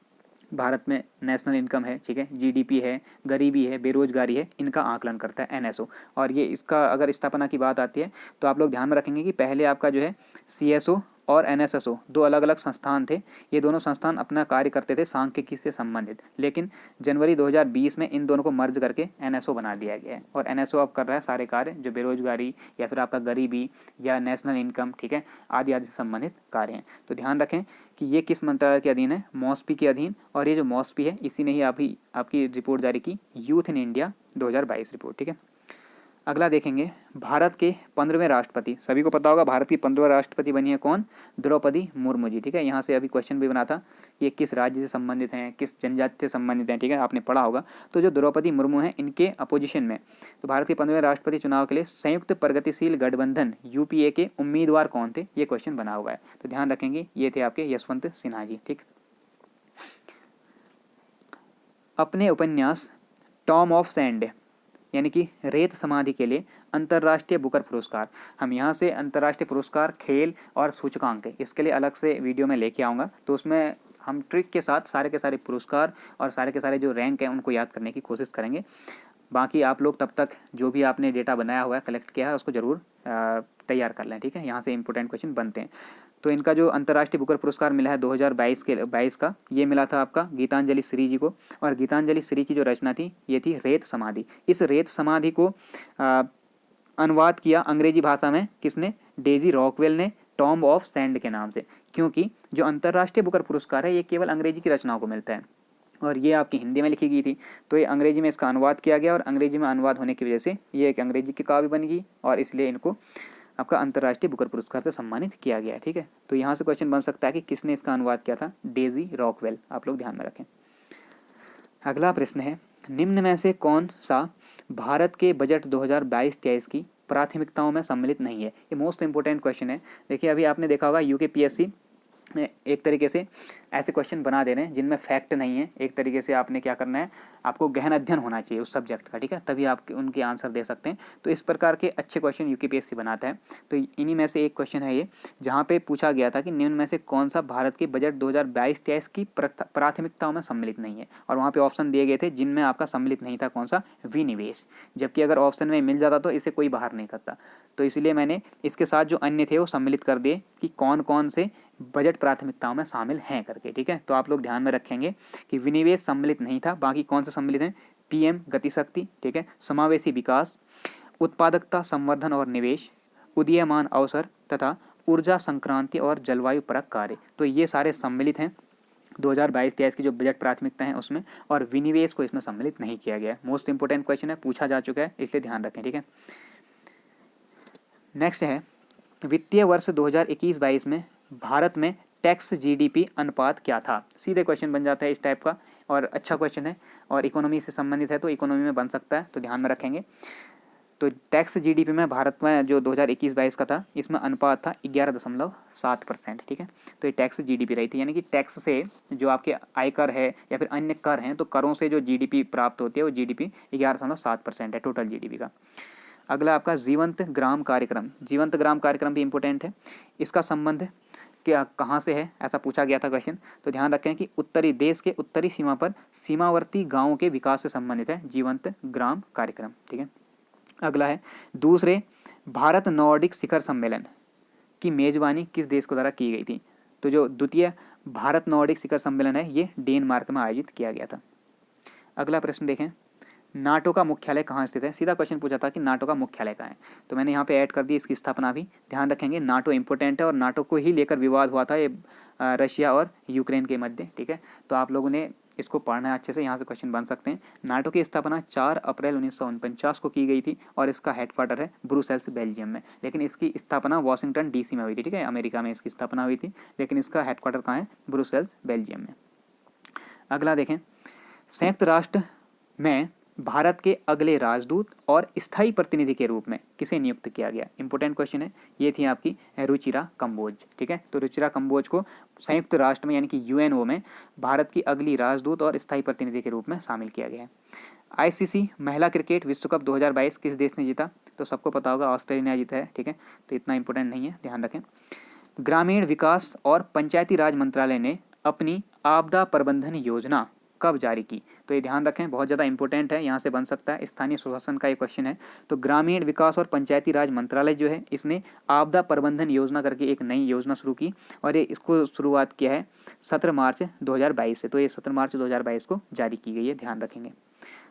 भारत में नेशनल इनकम है, ठीक है, जीडीपी है, गरीबी है, बेरोजगारी है, इनका आकलन करता है एनएसओ। और ये इसका अगर स्थापना की बात आती है तो आप लोग ध्यान में रखेंगे कि पहले आपका जो है सीएसओ और एनएसएसओ दो अलग अलग संस्थान थे। ये दोनों संस्थान अपना कार्य करते थे सांख्यिकी से संबंधित, लेकिन जनवरी 2020 में इन दोनों को मर्ज करके एनएसओ बना दिया गया है। और एनएसओ अब कर रहा है सारे कार्य जो बेरोजगारी या फिर आपका गरीबी या नेशनल इनकम, ठीक है, आदि आदि से संबंधित कार्य हैं। तो ध्यान रखें कि ये किस मंत्रालय के अधीन है, मॉस्पी के अधीन। और ये जो मॉस्पी है इसी ने ही अभी आपकी रिपोर्ट जारी की, यूथ इन इंडिया 2022 रिपोर्ट, ठीक है। अगला देखेंगे, भारत के 15वें राष्ट्रपति, सभी को पता होगा भारत की 15वें राष्ट्रपति बनी है कौन, द्रौपदी मुर्मू जी, ठीक है। यहाँ से अभी क्वेश्चन भी बना था, ये किस राज्य से संबंधित हैं, किस जनजाति से संबंधित हैं, ठीक है, आपने पढ़ा होगा। तो जो द्रौपदी मुर्मू हैं इनके अपोजिशन में, तो भारत के 15वें राष्ट्रपति चुनाव के लिए संयुक्त प्रगतिशील गठबंधन यूपीए के उम्मीदवार कौन थे, ये क्वेश्चन बना हुआ है। तो ध्यान रखेंगे ये थे आपके यशवंत सिन्हा जी, ठीक। अपने उपन्यास टॉम ऑफ सैंड यानी कि रेत समाधि के लिए अंतर्राष्ट्रीय बुकर पुरस्कार, हम यहाँ से अंतर्राष्ट्रीय पुरस्कार, खेल और सूचकांक इसके लिए अलग से वीडियो में लेके आऊँगा। तो उसमें हम ट्रिक के साथ सारे के सारे पुरस्कार और सारे के सारे जो रैंक हैं उनको याद करने की कोशिश करेंगे। बाकी आप लोग तब तक जो भी आपने डेटा बनाया हुआ है, कलेक्ट किया है, उसको ज़रूर तैयार कर लें, ठीक है। यहाँ से इंपॉर्टेंट क्वेश्चन बनते हैं। तो इनका जो अंतर्राष्ट्रीय बुकर पुरस्कार मिला है 2022 का, ये मिला था आपका गीतांजलि श्री जी को। और गीतांजलि श्री की जो रचना थी ये थी रेत समाधि। इस रेत समाधि को अनुवाद किया अंग्रेजी भाषा में किसने, डेजी रॉकवेल ने, टॉम ऑफ सैंड के नाम से। क्योंकि जो अंतर्राष्ट्रीय बुकर पुरस्कार है ये केवल अंग्रेजी की रचनाओं को मिलता है और ये आपकी हिंदी में लिखी गई थी, तो ये अंग्रेजी में इसका अनुवाद किया गया और अंग्रेजी में अनुवाद होने की वजह से ये एक अंग्रेजी की काव्य बन गई और इसलिए इनको आपका अंतर्राष्ट्रीय बुकर पुरस्कार से सम्मानित किया गया है, ठीक है। तो यहाँ से क्वेश्चन बन सकता है कि किसने इसका अनुवाद किया था, डेजी रॉकवेल, आप लोग ध्यान में रखें। अगला प्रश्न है, निम्न में से कौन सा भारत के बजट 2022-23 की प्राथमिकताओं में सम्मिलित नहीं है। ये मोस्ट इंपोर्टेंट क्वेश्चन है। देखिए अभी आपने देखा होगा यूकेपीएससी एक तरीके से ऐसे क्वेश्चन बना दे रहे हैं जिनमें फैक्ट नहीं है। एक तरीके से आपने क्या करना है, आपको गहन अध्ययन होना चाहिए उस सब्जेक्ट का, ठीक है, तभी आप उनके आंसर दे सकते हैं। तो इस प्रकार के अच्छे क्वेश्चन यूकेपीएससी बनाता है। तो इन्हीं में से एक क्वेश्चन है ये, जहाँ पे पूछा गया था कि निम्न में से कौन सा भारत के बजट 2022-23 की प्राथमिकताओं में सम्मिलित नहीं है। और वहाँ पर ऑप्शन दिए गए थे जिनमें आपका सम्मिलित नहीं था कौन सा, विनिवेश। जबकि अगर ऑप्शन में मिल जाता तो इसे कोई बाहर नहीं करता। तो इसलिए मैंने इसके साथ जो अन्य थे वो सम्मिलित कर दिए कि कौन कौन से बजट प्राथमिकताओं में शामिल हैं करके, ठीक है। तो आप लोग ध्यान में रखेंगे कि विनिवेश सम्मिलित नहीं था, बाकी कौन से सम्मिलित हैं, पीएम गतिशक्ति, ठीक है, समावेशी विकास, उत्पादकता संवर्धन और निवेश, उदीयमान अवसर तथा ऊर्जा संक्रांति और जलवायु परक कार्य। तो ये सारे सम्मिलित हैं 2022-23 की जो बजट प्राथमिकता है उसमें, और विनिवेश को इसमें सम्मिलित नहीं किया गया। मोस्ट इंपोर्टेंट क्वेश्चन है, पूछा जा चुका है, इसलिए ध्यान रखें, ठीक है। नेक्स्ट है, वित्तीय वर्ष 2021-22 में भारत में टैक्स जीडीपी अनुपात क्या था। सीधे क्वेश्चन बन जाता है इस टाइप का और अच्छा क्वेश्चन है और इकोनॉमी से संबंधित है तो इकोनॉमी में बन सकता है, तो ध्यान में रखेंगे। तो टैक्स जीडीपी में भारत में जो 2021-22 का था इसमें अनुपात था 11.7%, ठीक है। तो ये टैक्स जीडीपी रही थी, यानी कि टैक्स से जो आपके आयकर है या फिर अन्य कर हैं, तो करों से जो जीडीपी प्राप्त होती है वो जीडीपी 11.7% है टोटल जीडीपी का। अगला आपका जीवंत ग्राम कार्यक्रम। जीवंत ग्राम कार्यक्रम भी इम्पोर्टेंट है। इसका संबंध क्या कहाँ से है, ऐसा पूछा गया था क्वेश्चन। तो ध्यान रखें कि उत्तरी देश के उत्तरी सीमा पर सीमावर्ती गांवों के विकास से संबंधित है जीवंत ग्राम कार्यक्रम, ठीक है। अगला है, दूसरे भारत नॉर्डिक शिखर सम्मेलन की मेजबानी किस देश को द्वारा की गई थी। तो जो द्वितीय भारत नॉर्डिक शिखर सम्मेलन है ये डेनमार्क में आयोजित किया गया था। अगला प्रश्न देखें, नाटो का मुख्यालय कहाँ स्थित है। सीधा क्वेश्चन पूछा था कि नाटो का मुख्यालय कहाँ है, तो मैंने यहाँ पे ऐड कर दी इसकी स्थापना भी। ध्यान रखेंगे नाटो इंपॉर्टेंट है और नाटो को ही लेकर विवाद हुआ था ये रशिया और यूक्रेन के मध्य, ठीक है। तो आप लोगों ने इसको पढ़ना है अच्छे से, यहाँ से क्वेश्चन बन सकते हैं। नाटो की स्थापना 4 अप्रैल 1949 को की गई थी और इसका हेडक्वार्टर है ब्रुसेल्स बेल्जियम में। लेकिन इसकी स्थापना वाशिंगटन डीसी में हुई थी, ठीक है, अमेरिका में इसकी स्थापना हुई थी, लेकिन इसका हेडक्वार्टर कहाँ है, ब्रुसेल्स बेल्जियम में। अगला देखें, संयुक्त राष्ट्र में भारत के अगले राजदूत और स्थायी प्रतिनिधि के रूप में किसे नियुक्त किया गया? इंपॉर्टेंट क्वेश्चन है। ये थी आपकी रुचिरा कंबोज। ठीक है, तो रुचिरा कंबोज को संयुक्त राष्ट्र में यानी कि यूएनओ में भारत की अगली राजदूत और स्थायी प्रतिनिधि के रूप में शामिल किया गया है। आईसीसी महिला क्रिकेट विश्व कप 2022 किस देश ने जीता? तो सबको पता होगा, ऑस्ट्रेलिया ने जीता है। ठीक है, तो इतना इंपॉर्टेंट नहीं है, ध्यान रखें। ग्रामीण विकास और पंचायती राज मंत्रालय ने अपनी आपदा प्रबंधन योजना कब जारी की? तो ये ध्यान रखें, बहुत ज़्यादा इंपॉर्टेंट है, यहाँ से बन सकता है, स्थानीय सुशासन का एक क्वेश्चन है। तो ग्रामीण विकास और पंचायती राज मंत्रालय जो है, इसने आपदा प्रबंधन योजना करके एक नई योजना शुरू की और ये इसको शुरुआत किया है 17 मार्च 2022 से। तो ये 17 मार्च 2022 को जारी की गई है, ध्यान रखेंगे।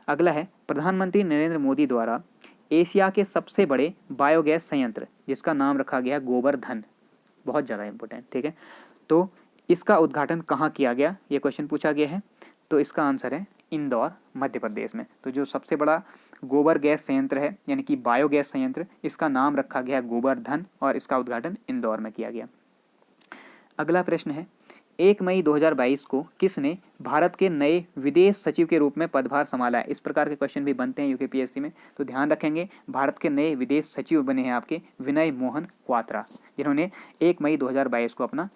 अगला है प्रधानमंत्री नरेंद्र मोदी द्वारा एशिया के सबसे बड़े बायोगैस संयंत्र, जिसका नाम रखा गया गोबरधन, बहुत ज़्यादा इंपॉर्टेंट। ठीक है, तो इसका उद्घाटन कहाँ किया गया, ये क्वेश्चन पूछा गया है। तो इसका आंसर है इंदौर, मध्य प्रदेश में। तो जो सबसे बड़ा गोबर गैस संयंत्र है यानी कि बायोगैस संयंत्र, इसका नाम रखा गया गोबरधन और इसका उद्घाटन इंदौर में किया गया। अगला प्रश्न है 1 मई 2022 को किसने भारत के नए विदेश सचिव के रूप में पदभार संभाला है? इस प्रकार के क्वेश्चन भी बनते हैं यूकेपीएससी में, तो ध्यान रखेंगे। भारत के नए विदेश सचिव बने हैं आपके विनय मोहन क्वात्रा, जिन्होंने 1 मई 2022 को अपना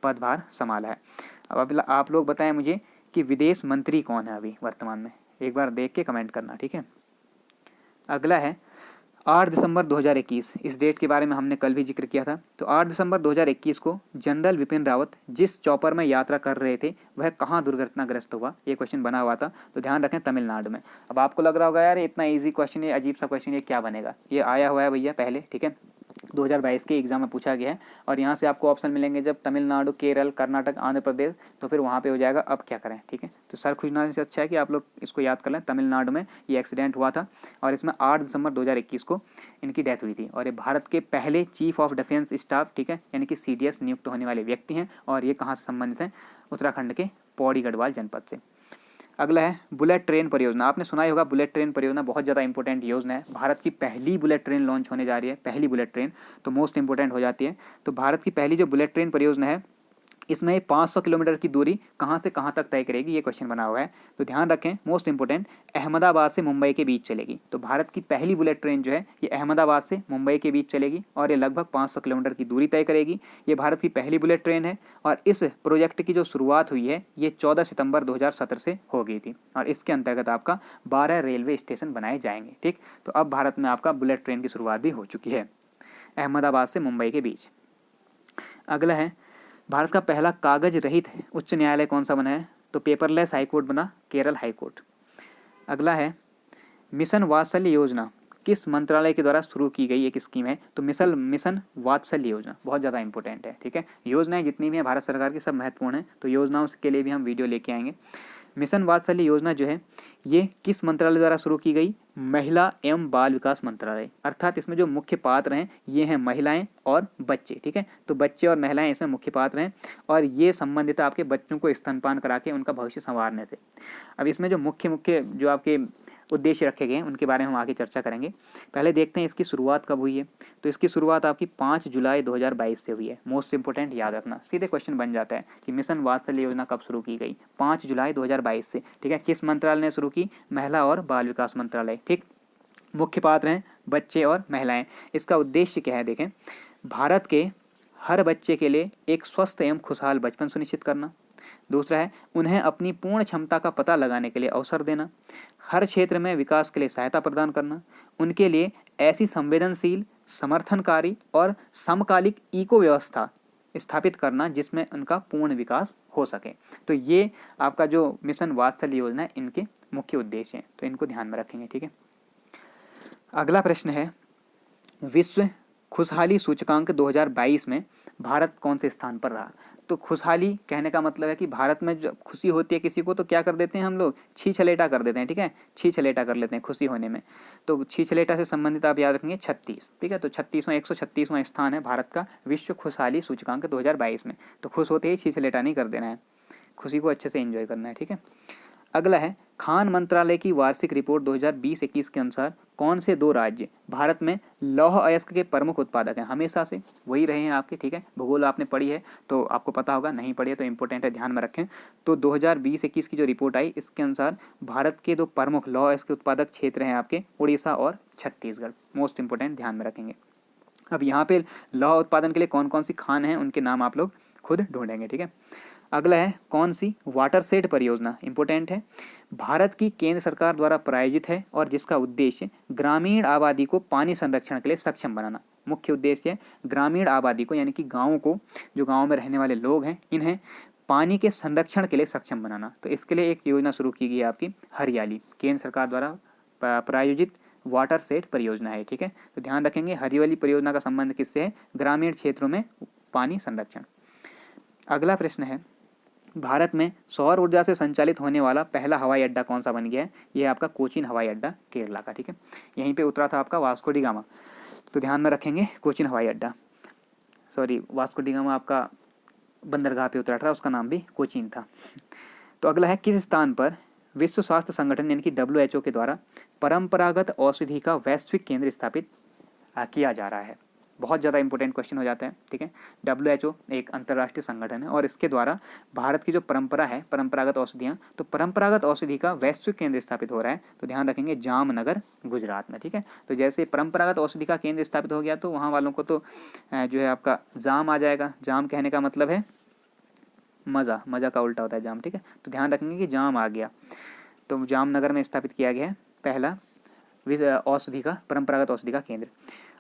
पदभार संभाला है। अब आप लोग बताएं मुझे कि विदेश मंत्री कौन है अभी वर्तमान में, एक बार देख के कमेंट करना। ठीक है, अगला है 8 दिसंबर 2021, इस डेट के बारे में हमने कल भी जिक्र किया था। तो 8 दिसंबर 2021 को जनरल विपिन रावत जिस चॉपर में यात्रा कर रहे थे वह कहाँ दुर्घटनाग्रस्त हुआ? ये क्वेश्चन बना हुआ था, तो ध्यान रखें तमिलनाडु में। अब आपको लग रहा होगा यार इतना इजी क्वेश्चन, ये अजीब सा क्वेश्चन, ये क्या बनेगा? ये आया हुआ है भैया पहले, ठीक है, 2022 के एग्जाम में पूछा गया है। और यहाँ से आपको ऑप्शन मिलेंगे जब तमिलनाडु, केरल, कर्नाटक, आंध्र प्रदेश, तो फिर वहाँ पे हो जाएगा अब क्या करें। ठीक है, तो सर खुशना से अच्छा है कि आप लोग इसको याद कर लें। तमिलनाडु में ये एक्सीडेंट हुआ था और इसमें 8 दिसंबर 2021 को इनकी डेथ हुई थी। और ये भारत के पहले चीफ ऑफ डिफेंस स्टाफ, ठीक है, यानी कि CDS नियुक्त होने वाले व्यक्ति हैं। और ये कहाँ से संबंधित हैं? उत्तराखंड के पौड़ी गढ़वाल जनपद से। अगला है बुलेट ट्रेन परियोजना। आपने सुना ही होगा, बुलेट ट्रेन परियोजना बहुत ज़्यादा इंपॉर्टेंट योजना है। भारत की पहली बुलेट ट्रेन लॉन्च होने जा रही है, पहली बुलेट ट्रेन, तो मोस्ट इंपॉर्टेंट हो जाती है। तो भारत की पहली जो बुलेट ट्रेन परियोजना है, इसमें 500 किलोमीटर की दूरी कहाँ से कहाँ तक तय करेगी, ये क्वेश्चन बना हुआ है। तो ध्यान रखें, मोस्ट इंपोर्टेंट, अहमदाबाद से मुंबई के बीच चलेगी। तो भारत की पहली बुलेट ट्रेन जो है ये अहमदाबाद से मुंबई के बीच चलेगी और ये लगभग 500 किलोमीटर की दूरी तय करेगी। ये भारत की पहली बुलेट ट्रेन है और इस प्रोजेक्ट की जो शुरुआत हुई है ये 14 सितंबर 2017 से हो गई थी और इसके अंतर्गत आपका 12 रेलवे स्टेशन बनाए जाएंगे। ठीक, तो अब भारत में आपका बुलेट ट्रेन की शुरुआत भी हो चुकी है अहमदाबाद से मुंबई के बीच। अगला है भारत का पहला कागज रहित उच्च न्यायालय कौन सा बना है? तो पेपरलेस हाईकोर्ट बना केरल हाईकोर्ट। अगला है मिशन वात्सल्य योजना किस मंत्रालय के द्वारा शुरू की गई एक स्कीम है? तो मिशन वात्सल्य योजना बहुत ज़्यादा इंपॉर्टेंट है। ठीक है, योजनाएं जितनी भी हैं भारत सरकार की सब महत्वपूर्ण हैं, तो योजनाओं के लिए भी हम वीडियो लेके आएंगे। मिशन वात्सल्य योजना जो है ये किस मंत्रालय द्वारा शुरू की गई? महिला एवं बाल विकास मंत्रालय। अर्थात इसमें जो मुख्य पात्र हैं ये हैं महिलाएं और बच्चे। ठीक है, तो बच्चे और महिलाएं इसमें मुख्य पात्र हैं और ये संबंधित आपके बच्चों को स्तनपान करा के उनका भविष्य संवारने से। अब इसमें जो मुख्य जो आपके उद्देश्य रखे गए हैं उनके बारे में हम आगे चर्चा करेंगे। पहले देखते हैं इसकी शुरुआत कब हुई है। तो इसकी शुरुआत आपकी 5 जुलाई 2022 से हुई है। मोस्ट इंपोर्टेंट याद रखना, सीधे क्वेश्चन बन जाता है कि मिशन वात्सल्य योजना कब शुरू की गई? 5 जुलाई 2022 से। ठीक है, किस मंत्रालय ने शुरू की? महिला और बाल विकास मंत्रालय। ठीक, मुख्य पात्र हैं बच्चे और महिलाएं। इसका उद्देश्य क्या है देखें, भारत के हर बच्चे के लिए एक स्वस्थ एवं खुशहाल बचपन सुनिश्चित करना। दूसरा है उन्हें अपनी पूर्ण क्षमता का पता लगाने के लिए अवसर देना, हर क्षेत्र में विकास के लिए सहायता प्रदान करना, उनके लिए ऐसी संवेदनशील, समर्थनकारी और समकालिक इको व्यवस्था स्थापित करना जिसमें उनका पूर्ण विकास हो सके। तो ये आपका जो मिशन वात्सल्य योजना है इनके मुख्य उद्देश्य हैं, तो इनको ध्यान में रखेंगे। ठीक है, अगला प्रश्न है विश्व खुशहाली सूचकांक 2022 में भारत कौन से स्थान पर रहा? तो खुशहाली कहने का मतलब है कि भारत में जब खुशी होती है किसी को तो क्या कर देते हैं हम लोग? छी छलेटा कर देते हैं। ठीक है, छी छलेटा कर लेते हैं खुशी होने में। तो छी छलेटा से संबंधित आप याद रखेंगे 36। ठीक है, तो 136वां स्थान है भारत का विश्व खुशहाली सूचकांक 2022 में। तो खुश होते ही छी छलेटा नहीं कर देना है, खुशी को अच्छे से एंजॉय करना है। ठीक है, अगला है खान मंत्रालय की वार्षिक रिपोर्ट 2020-21 के अनुसार कौन से 2 राज्य भारत में लौह अयस्क के प्रमुख उत्पादक हैं? हमेशा से वही रहे हैं आपके, ठीक है। भूगोल आपने पढ़ी है तो आपको पता होगा, नहीं पढ़ी है तो इंपॉर्टेंट है, ध्यान में रखें। तो 2020-21 की जो रिपोर्ट आई इसके अनुसार भारत के 2 प्रमुख लौह अयस्क के उत्पादक क्षेत्र हैं आपके उड़ीसा और छत्तीसगढ़। मोस्ट इंपॉर्टेंट, ध्यान में रखेंगे। अब यहाँ पे लौह उत्पादन के लिए कौन कौन सी खान हैं उनके नाम आप लोग खुद ढूंढेंगे, ठीक है। अगला है कौन सी वाटरशेड परियोजना, इंपॉर्टेंट है, भारत की केंद्र सरकार द्वारा प्रायोजित है और जिसका उद्देश्य ग्रामीण आबादी को पानी संरक्षण के लिए सक्षम बनाना। मुख्य उद्देश्य है ग्रामीण आबादी को, यानी कि गाँव को, जो गाँव में रहने वाले लोग हैं इन्हें पानी के संरक्षण के लिए सक्षम बनाना। तो इसके लिए एक योजना शुरू की गई है आपकी हरियाली, केंद्र सरकार द्वारा प्रायोजित वाटरशेड परियोजना है, ठीक है। तो ध्यान रखेंगे हरियाली परियोजना का संबंध किससे है? ग्रामीण क्षेत्रों में पानी संरक्षण। अगला प्रश्न है भारत में सौर ऊर्जा से संचालित होने वाला पहला हवाई अड्डा कौन सा बन गया है? यह आपका कोचीन हवाई अड्डा केरला का, ठीक है। यहीं पे उतरा था आपका वास्को डी गामा, तो ध्यान में रखेंगे कोचीन हवाई अड्डा, सॉरी वास्को डी गामा आपका बंदरगाह पे उतरा था, उसका नाम भी कोचीन था। तो अगला है किस स्थान पर विश्व स्वास्थ्य संगठन यानी कि WHO के द्वारा परंपरागत औषधि का वैश्विक केंद्र स्थापित किया जा रहा है? बहुत ज़्यादा इंपॉर्टेंट क्वेश्चन हो जाता है, ठीक है। WHO एक अंतर्राष्ट्रीय संगठन है और इसके द्वारा भारत की जो परंपरा है परंपरागत औषधियाँ, तो परंपरागत औषधि का वैश्विक केंद्र स्थापित हो रहा है। तो ध्यान रखेंगे जामनगर गुजरात में, ठीक है। तो जैसे परंपरागत औषधि का केंद्र स्थापित हो गया तो वहाँ वालों को तो जो है आपका जाम आ जाएगा। जाम कहने का मतलब है मज़ा, मज़ा का उल्टा होता है जाम, ठीक है। तो ध्यान रखेंगे कि जाम आ गया, तो जामनगर में स्थापित किया गया है पहला औषधि का परंपरागत औषधि का केंद्र।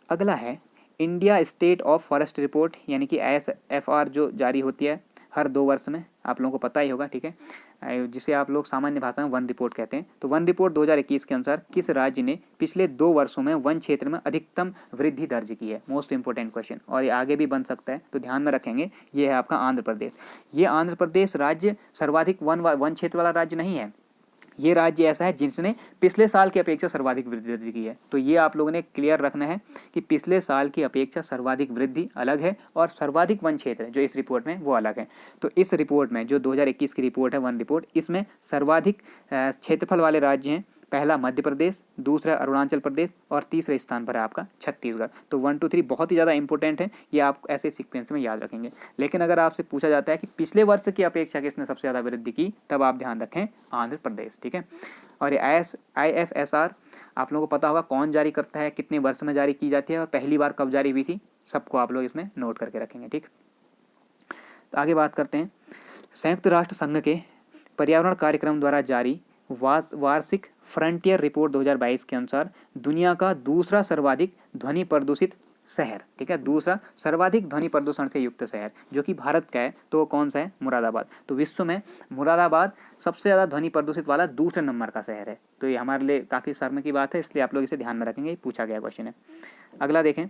अगला है India state of forest report यानी कि SFR जो जारी होती है हर 2 वर्ष में, आप लोगों को पता ही होगा, ठीक है, जिसे आप लोग सामान्य भाषा में वन रिपोर्ट कहते हैं। तो वन रिपोर्ट 2021 के अनुसार किस राज्य ने पिछले 2 वर्षों में वन क्षेत्र में अधिकतम वृद्धि दर्ज की है? मोस्ट इंपॉर्टेंट क्वेश्चन, और ये आगे भी बन सकता है, तो ध्यान में रखेंगे। ये है आपका आंध्र प्रदेश। ये आंध्र प्रदेश राज्य सर्वाधिक वन क्षेत्र वाला राज्य नहीं है, ये राज्य ऐसा है जिसने पिछले साल की अपेक्षा सर्वाधिक वृद्धि दर्ज की है। तो ये आप लोगों ने क्लियर रखना है कि पिछले साल की अपेक्षा सर्वाधिक वृद्धि अलग है और सर्वाधिक वन क्षेत्र है जो इस रिपोर्ट में वो अलग है। तो इस रिपोर्ट में जो 2021 की रिपोर्ट है वन रिपोर्ट, इसमें सर्वाधिक क्षेत्रफल वाले राज्य हैं, पहला मध्य प्रदेश, दूसरा अरुणाचल प्रदेश और तीसरे स्थान पर है आपका छत्तीसगढ़। तो 1 2 3 बहुत ही ज़्यादा इंपॉर्टेंट है, ये आप ऐसे सीक्वेंस में याद रखेंगे। लेकिन अगर आपसे पूछा जाता है कि पिछले वर्ष की अपेक्षा किसने सबसे ज़्यादा वृद्धि की, तब आप ध्यान रखें आंध्र प्रदेश, ठीक है। और ये IFSR आप लोगों को पता होगा कौन जारी करता है, कितने वर्ष में जारी की जाती है और पहली बार कब जारी हुई थी, सबको आप लोग इसमें नोट करके रखेंगे, ठीक। तो आगे बात करते हैं संयुक्त राष्ट्र संघ के पर्यावरण कार्यक्रम द्वारा जारी वार्षिक फ्रंटियर रिपोर्ट 2022 के अनुसार दुनिया का दूसरा सर्वाधिक ध्वनि प्रदूषित शहर, ठीक है, दूसरा सर्वाधिक ध्वनि प्रदूषण से युक्त शहर जो कि भारत का है, तो वो कौन सा है? मुरादाबाद। तो विश्व में मुरादाबाद सबसे ज़्यादा ध्वनि प्रदूषित वाला दूसरे नंबर का शहर है। तो ये हमारे लिए काफ़ी शर्म की बात है, इसलिए आप लोग इसे ध्यान में रखेंगे, पूछा गया क्वेश्चन है। अगला देखें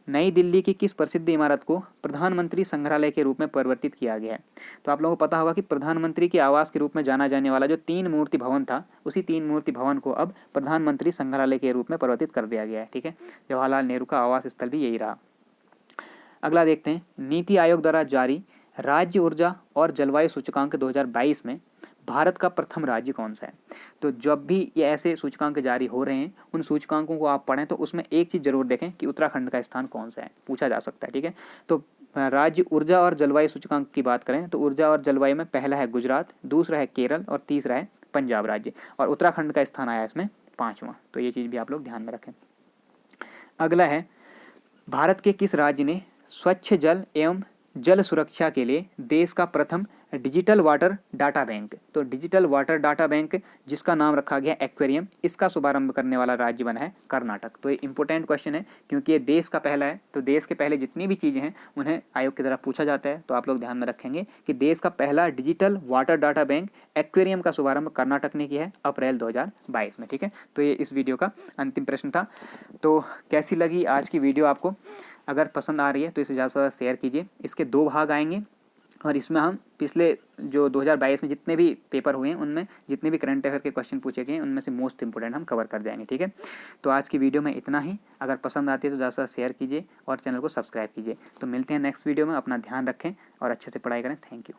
नई दिल्ली की किस प्रसिद्ध इमारत को प्रधानमंत्री संग्रहालय के रूप में परिवर्तित किया गया है? तो आप लोगों को पता होगा कि प्रधानमंत्री के आवास के रूप में जाना जाने वाला जो 3 मूर्ति भवन था, उसी 3 मूर्ति भवन को अब प्रधानमंत्री संग्रहालय के रूप में परिवर्तित कर दिया गया है, ठीक है। जवाहरलाल नेहरू का आवास स्थल भी यही रहा। अगला देखते हैं नीति आयोग द्वारा जारी राज्य ऊर्जा और जलवायु सूचकांक 2022 में भारत का प्रथम राज्य कौन सा है? तो जब भी ये ऐसे सूचकांक जारी हो रहे हैं, उन सूचकांकों को आप पढ़ें तो उसमें एक चीज़ जरूर देखें कि उत्तराखंड का स्थान कौन सा है, पूछा जा सकता है, ठीक है। तो राज्य ऊर्जा और जलवायु सूचकांक की बात करें तो ऊर्जा और जलवायु में पहला है गुजरात, दूसरा है केरल और तीसरा है पंजाब राज्य, और उत्तराखंड का स्थान आया इसमें 5वां। तो ये चीज़ भी आप लोग ध्यान में रखें। अगला है भारत के किस राज्य ने स्वच्छ जल एवं जल सुरक्षा के लिए देश का प्रथम डिजिटल वाटर डाटा बैंक, तो डिजिटल वाटर डाटा बैंक जिसका नाम रखा गया एक्वेरियम, इसका शुभारंभ करने वाला राज्य बना है कर्नाटक। तो ये इंपॉर्टेंट क्वेश्चन है क्योंकि ये देश का पहला है, तो देश के पहले जितनी भी चीज़ें हैं उन्हें आयोग की तरफ पूछा जाता है। तो आप लोग ध्यान में रखेंगे कि देश का पहला digital water data bank aquarium का शुभारंभ कर्नाटक ने किया है अप्रैल 2022 में, ठीक है। तो ये इस वीडियो का अंतिम प्रश्न था। तो कैसी लगी आज की वीडियो आपको? अगर पसंद आ रही है तो इसे ज़्यादा से ज़्यादा शेयर कीजिए। इसके 2 भाग आएंगे और इसमें हम पिछले जो 2022 में जितने भी पेपर हुए हैं उनमें जितने भी करंट अफेयर के क्वेश्चन पूछे गए हैं उनमें से मोस्ट इंपोर्टेंट हम कवर कर जाएंगे, ठीक है। तो आज की वीडियो में इतना ही। अगर पसंद आती है तो ज़्यादा से ज़्यादा शेयर कीजिए और चैनल को सब्सक्राइब कीजिए। तो मिलते हैं नेक्स्ट वीडियो में। अपना ध्यान रखें और अच्छे से पढ़ाई करें। Thank you.